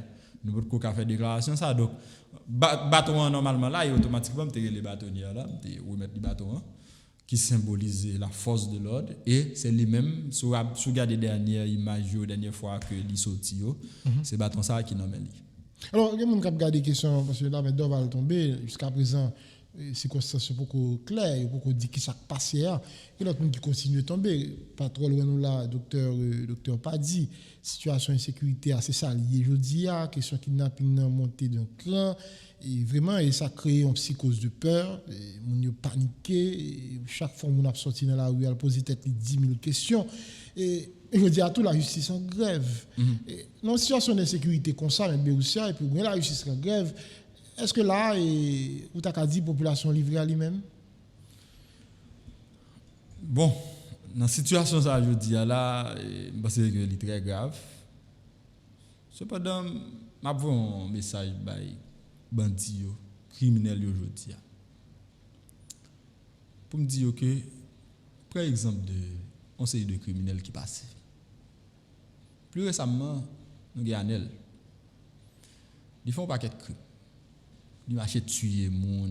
Nous pas faire déclaration ça donc bâton normalement là et automatiquement te les bâtonniers là, te remettre les bâtons qui symbolise la force de l'ordre et c'est lui-même sous regarder dernière image dernière fois que il sorti c'est bâton ça qui nomme lui. Alors, il y a des gens qui ont regardé la question, parce que là, M. Doval tomber, jusqu'à présent, les circonstances sont beaucoup claires, il y a beaucoup dit qui s'est passé. Il y a d'autres gens qui continuent de tomber. Pas trop loin nous là, docteur Paddy, situation d'insécurité assez saliée. Je dis, question kidnapping montée d'un clan. Et vraiment, et ça crée une psychose de peur. On a paniqué. Chaque fois qu'on a sorti dans la rue, elle pose peut-être 10 000 questions. Et je dis à tout, la justice en grève. Dans une situation d'insécurité comme ça, et puis la justice en grève, est-ce que là, vous avez dit la population livrée à lui-même? Bon, dans cette situation, ça, je dis là, parce que c'est très grave. Cependant, je vais un message par bandits, criminels aujourd'hui. Pour me dire que, par exemple, on sait de criminels qui passent. Plus récemment, nous avons Anel. Ils font un paquet de crimes. Ils marchent tuer les gens.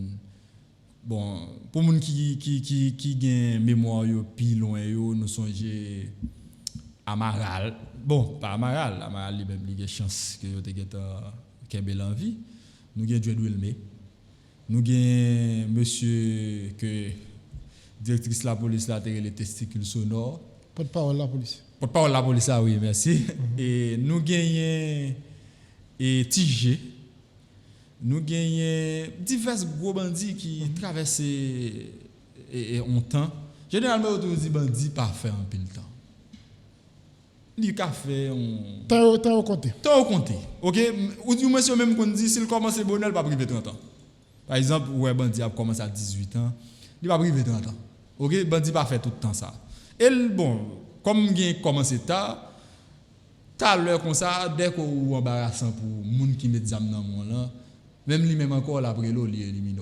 Bon, pour les gens qui ont une mémoire plus loin, nous sommes Amaral. Bon, pas Amaral. Amaral, il y a une chance que vous ayez l'envie. Nous avons Dieu Wilmé. Nous avons monsieur que directrice de la police a les testicules sonores. Pas de parole la police. Pas de parole la police, oui, merci. Et nous gagnons TG. Nous gagnons divers gros bandits qui traversent un temps. Généralement, on dit bandits parfaits en pile temps. Les cafés, on. Tant au compté. Tant au compté. Ok? Ou du monsieur même qu'on dit, s'il commence à bonheur, il va priver 30 ans. Par exemple, ouais, bandit a commencé à 18 ans, il va priver 30 ans. Ok? Bandit pas fait tout le temps ça. Et bon, comme il a commencé tard, t'as l'heure comme ça, dès qu'on est embarrassant pour les gens qui mettent des âmes dans le monde là, même lui-même encore, après l'eau, il élimine.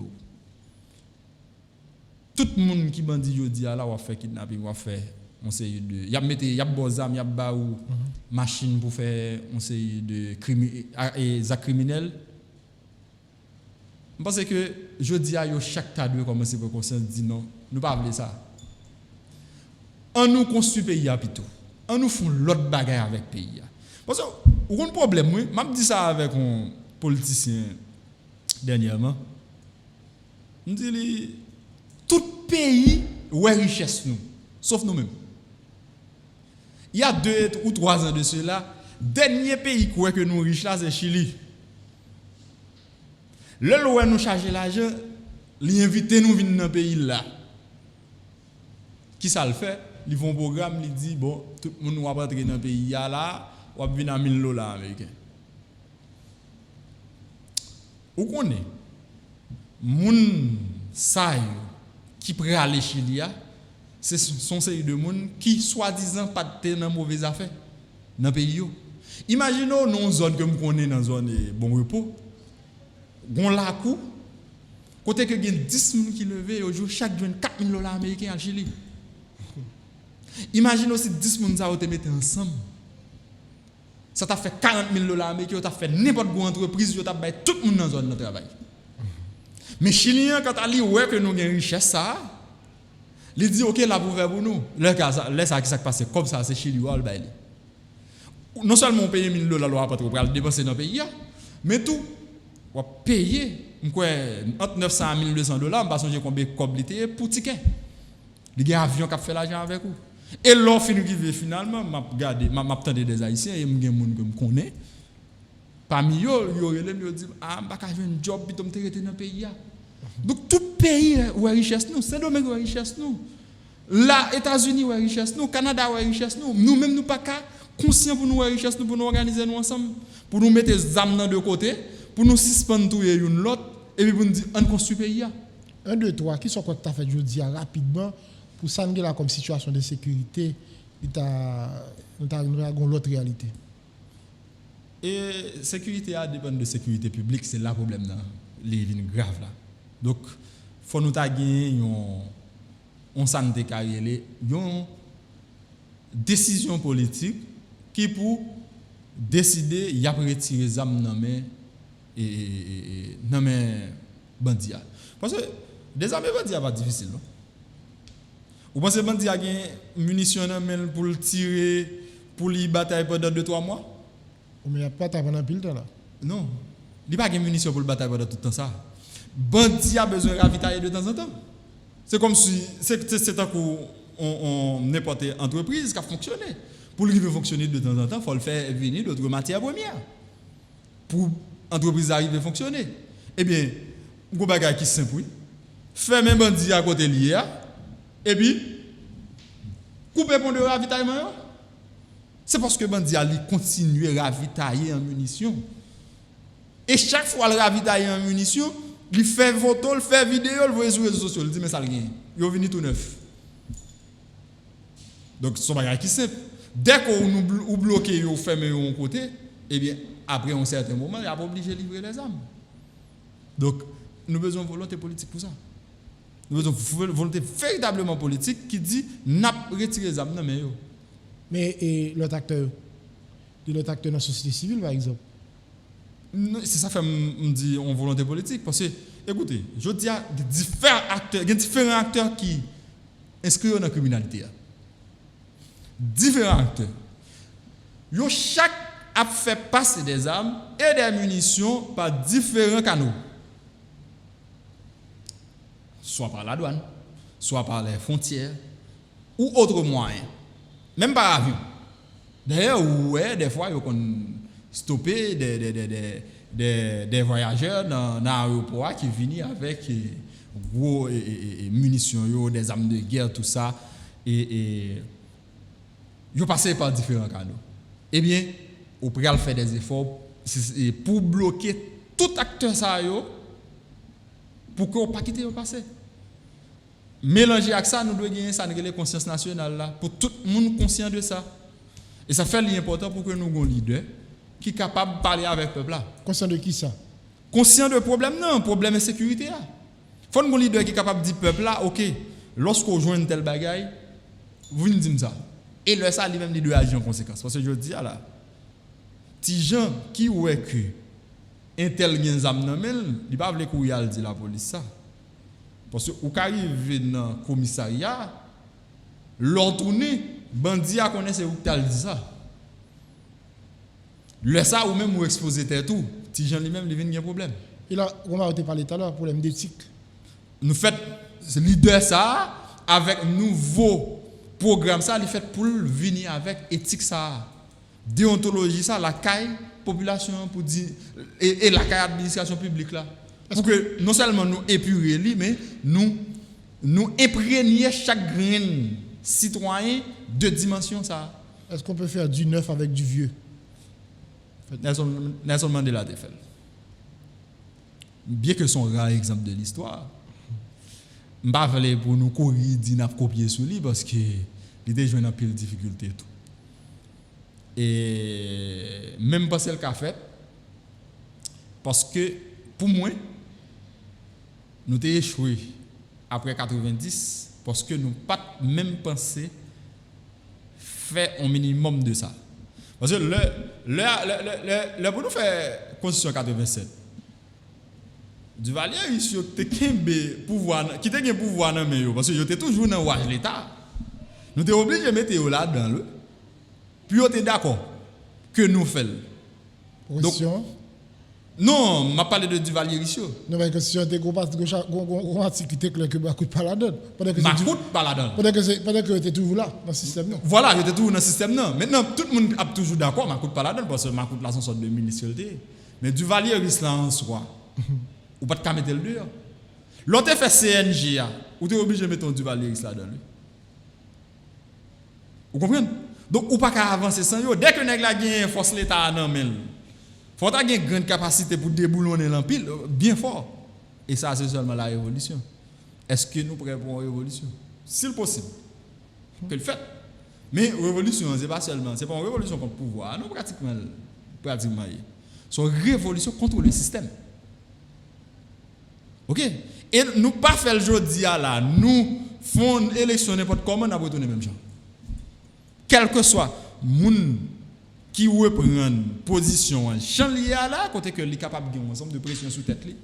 Tout le monde qui bandit aujourd'hui, là, va faire kidnapping, va faire. On sait de il y a des armes, il y a des machines pour faire on sait de criminels. Parce que je dis à chaque tas de commencer pour conscience dit non, nous pas voulons ça. On nous construit pays à plutôt. On nous font l'autre bagarre avec pays. Parce que on a un problème, moi, m'a dit ça avec un politicien dernièrement. On dit tout pays ouais richesse nous, sauf nous-mêmes. Il y a 2 ou 3 ans de cela, dernier pays que nous riches là c'est Chili. Le loi nous charger l'argent, li inviter nous venir dans le pays là. Qui ça le fait? Ils font un programme, ils disent bon, tout le monde va rentrer dans le pays là, on va venir à $1000 américains. Ou connaît moun sa yo qui prêt aller Chili c'est son série de monde qui soi-disant pas de dans mauvaise affaire dans pays yo. Imaginons non zone que me connaît dans zone bon repos. Gon la cou côté que gen 10 moun qui levé au jour chaque jour $4000 américains à Chili. Imagine aussi 10 moun ça te mettre ensemble. Ça t'a fait $40,000 américains, t'a fait n'importe quelle entreprise, t'a fait tout le monde dans la zone de travail. Mais Chilien, quand il ouais que nous avons une richesse, ça, il dit ok, là pour faire pour nous. Là, ça qui s'est passé comme ça, c'est Chili. Non seulement on paye $1,000 pour le dépenser dans le pays, mais tout, on payer entre $900 et $1,200, parce que j'ai combien de coblités pour ticket. Il y a un avion qui a fait l'argent avec vous. Et l'on finit qui veut finalement, m'a attendé des Haïtiens et m'gen moun que me connais. Parmi eux, yo dit ah m'pa ka jouer un job puis me rester dans pays là. Donc tout pays où richesse nous, Saint-Domingue où richesse nous. Là États-Unis où richesse nous, Canada où richesse nous. Nous même nous pas ka conscient pour nous richesse nous pour nous organiser nous ensemble, pour nous mettre les âmes de côté, pour nous suspendre tout et une l'autre et puis pour nous dire on construit pays là. 1 2 3 qui sont quoi tu as fait jeudi rapidement pour ça là comme situation de sécurité nous avons l'autre réalité. Et sécurité a dépend de sécurité publique, c'est là le problème là, les lignes graves là. Donc faut nous taguer on santé carré une décision politique qui pour décider y a retirer les armes dans main et dans main bandits. Parce que des armes bandits pas difficile non. Vous pensez bandit a gain munitions dans main pour le tirer pour lui bataille pendant 2-3 mois? Mais il n'y a pas pendant pile temps là. Non. Il n'y a pas de munitions pour le bataille pendant tout le temps ça. Bandit a besoin de ravitailler de temps en temps. C'est comme si c'est un coup on n'importe quelle entreprise qui a fonctionné. Pour lui fonctionner de temps en temps, il faut le faire venir d'autres matières premières. Pour l'entreprise arriver à fonctionner. Eh bien, un bagage qui est simple. Faire même bandit à côté lié et puis couper pont de ravitaillement. C'est parce que bandit a continue à ravitailler en munitions. Et chaque fois qu'il ravitaille en munitions, il fait photo, il fait vidéo, il voit sur les réseaux sociaux, il dit mais ça rien. Il est venu tout neuf. Donc c'est un bagage qui est simple. Dès qu'on nous bloque ou ferme un côté, eh bien après un certain moment, il n'est pas obligé de livrer les armes. Donc nous avons besoin de volonté politique pour ça. Nous avons une volonté véritablement politique qui dit n'a pas retiré les armes. Mais l'autre acteur dans la société civile, par exemple? C'est ça que me dit en volonté politique. Parce que, écoutez, je dis à il y a différents acteurs qui inscrivent dans la criminalité. Différents acteurs. Chaque a fait passer des armes et des munitions par différents canaux. Soit par la douane, soit par les frontières, ou autres moyens. Même par avion. D'ailleurs, ouais, des fois, ils ont stoppé des voyageurs dans l'aéroport qui viennent avec gros munitions, des armes de guerre, tout ça. Et ils ont passé par différents canaux. Eh bien, on peut faire des efforts pour bloquer tout acteur ça, pour qu'on ne pas quitter le passé. Mélanger avec ça, nous devons gagner ça, la conscience nationale là, pour tout le monde conscient de ça. Et ça fait l'important pour que nous ayons un leader qui est capable de parler avec le peuple là. Conscient de qui ça? Conscient de problème non, problème de sécurité là. Il faut un leader qui est capable de dire au peuple là, ok, lorsqu'on joue une telle bagaille, vous nous dites ça. Et le ça lui-même il doit agir en conséquence. Parce que je dis là, ti gens qui ouais que un tel gen zam nan men, il pas vle kou yal di la police ça. Parce que ou arrive dans le commissariat, l'on tourne, bandit a connaît c'est où t'as dit ça. Le ça ou même ou exposer tout, ti gens lui-même il vient un problème. Et là, on a parlé tout à l'heure problème d'éthique. Nous fait leader ça avec nouveau programme ça, il fait pour venir avec éthique ça, déontologie ça, la caille population pour dire et la caille administration publique là. Pour que non seulement nous épurer lui, mais nous imprégner chaque grain citoyen de dimension ça. Est-ce qu'on peut faire du neuf avec du vieux? Nelson Mandela a fait. Bien que son rare exemple de l'histoire, je ne vais pas pour nous courir dire copier sur lui parce que il était joué dans pile difficulté tout. Et même pas celle qu'a fait parce que pour moi nous avons échoué après 90 parce que nous pas même pensé faire un minimum de ça. Parce que le pour nous faire constitution 87 Duvalier ici te kembe pouvoir qui te gen pouvoir nan men yo parce que yo te toujours dans wage l'état. Nous t'es obligé de mettre là dans le puis on est d'accord que nous faisons. Donc non, m'a parlé de Duvalier ici. Non mais que si on était gros antiquité que Macoute pas la donne. Macoute pas la donne. Pendant que était toujours là dans le système non. Voilà, il était toujours dans le système non. Maintenant tout le monde a toujours d'accord Macoute pas la donne parce que Macoute là son sorte de ministre. Mais Duvalier risque là en soi. Ou pas de mettre le dehors. L'autre fait CNJ, ou tu es obligé de mettre ton Duvalier là-dedans. Vous comprenez? Donc, ou pas qu'à avancer sans yo. Dès que nèg la gagne force l'État nan men, faut ta gagne grande capacité pour déboulonner l'empile bien fort. Et ça c'est seulement la révolution. Est-ce que nous prêts pour une révolution? S'il possible. Que le fait. Mais révolution c'est pas seulement, c'est pas une révolution contre le pouvoir, non pratiquement. C'est une révolution contre le système. OK? Et nous pas faire le jodi là, nous font élection n'importe comment n'a retourner même gens. Quel que soit moun qui reprend position champ lié là côté que li capable gagner ensemble de pression sous tête li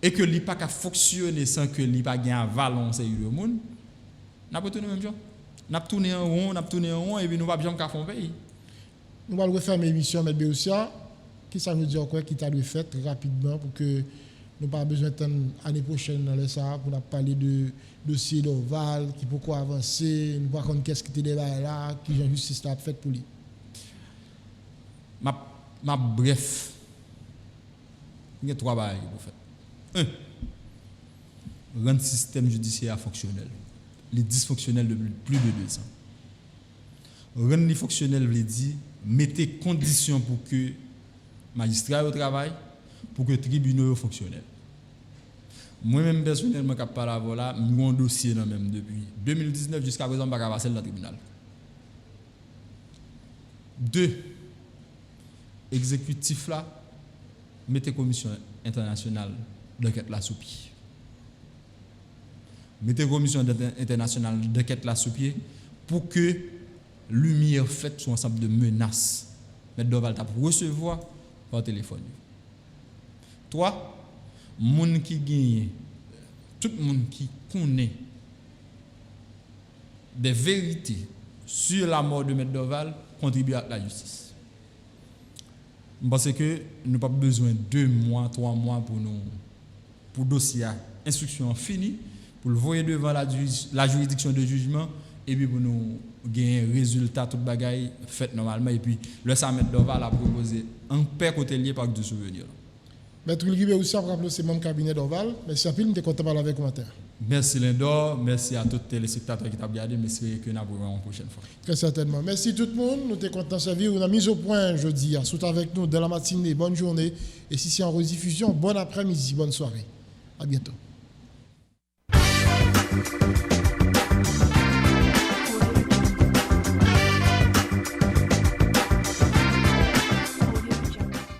et que li pas ka fonctionner sans que li pas gagner avalon c'est le monde n'a retourner même gens. N'a tourner en rond et puis nous pas jamais ka fond pays. Nous va refermer l'émission M. Béoussia. Qui ça veut dire quoi qui t'a dû faire rapidement pour que nous pas besoin d'attendre l'année prochaine dans le ça pour parler de dossier d'Oval, qui pourquoi avancer, nous pas connaître qu'est-ce qui était débat là, qui la justice a fait pour lui. Ma bref. Il y a 3 bagages pour faire. 1. Rendre le système judiciaire fonctionnel. Il est dysfonctionnel depuis plus de 2 ans. Rendre le fonctionnel veut dire mettez conditions pour que magistrats au travail, pour que les tribunaux soient fonctionnels. Moi-même, personnellement, je parle là, mon dossier même depuis 2019 jusqu'à présent, je ne vais pas passer dans le tribunal. 2. Exécutif là, mettez commission internationale d'enquête là sous pied. Mettez commission internationale d'enquête là sous pied pour que lumière faite sur un ensemble de menaces. Mais Doval t'a recevoir par téléphone. 3. Moun qui gagne, tout le monde qui connaît des vérités sur la mort de M. Doval contribue à la justice. Parce que nous n'avons pas besoin de 2 mois, 3 mois pour dossier instruction finie, pour le voir devant la juridiction de jugement et puis pour nous gagner un résultat tout bagaille fait normalement et puis le Samet Doval a proposé un père côté lié par du souvenir. Maître Guy Béoussia pour rappeler c'est mon cabinet d'Oval. Merci à vous, je suis content de parler avec vous. Merci Lindor, merci à tous les téléspectateurs qui t'ont regardé, merci que nous avons une prochaine fois. Très certainement. Merci tout le monde, nous sommes contents de servir. On a mis au point jeudi, soutien avec nous dans la matinée, bonne journée. Et si c'est en rediffusion, bon après-midi, bonne soirée. À bientôt.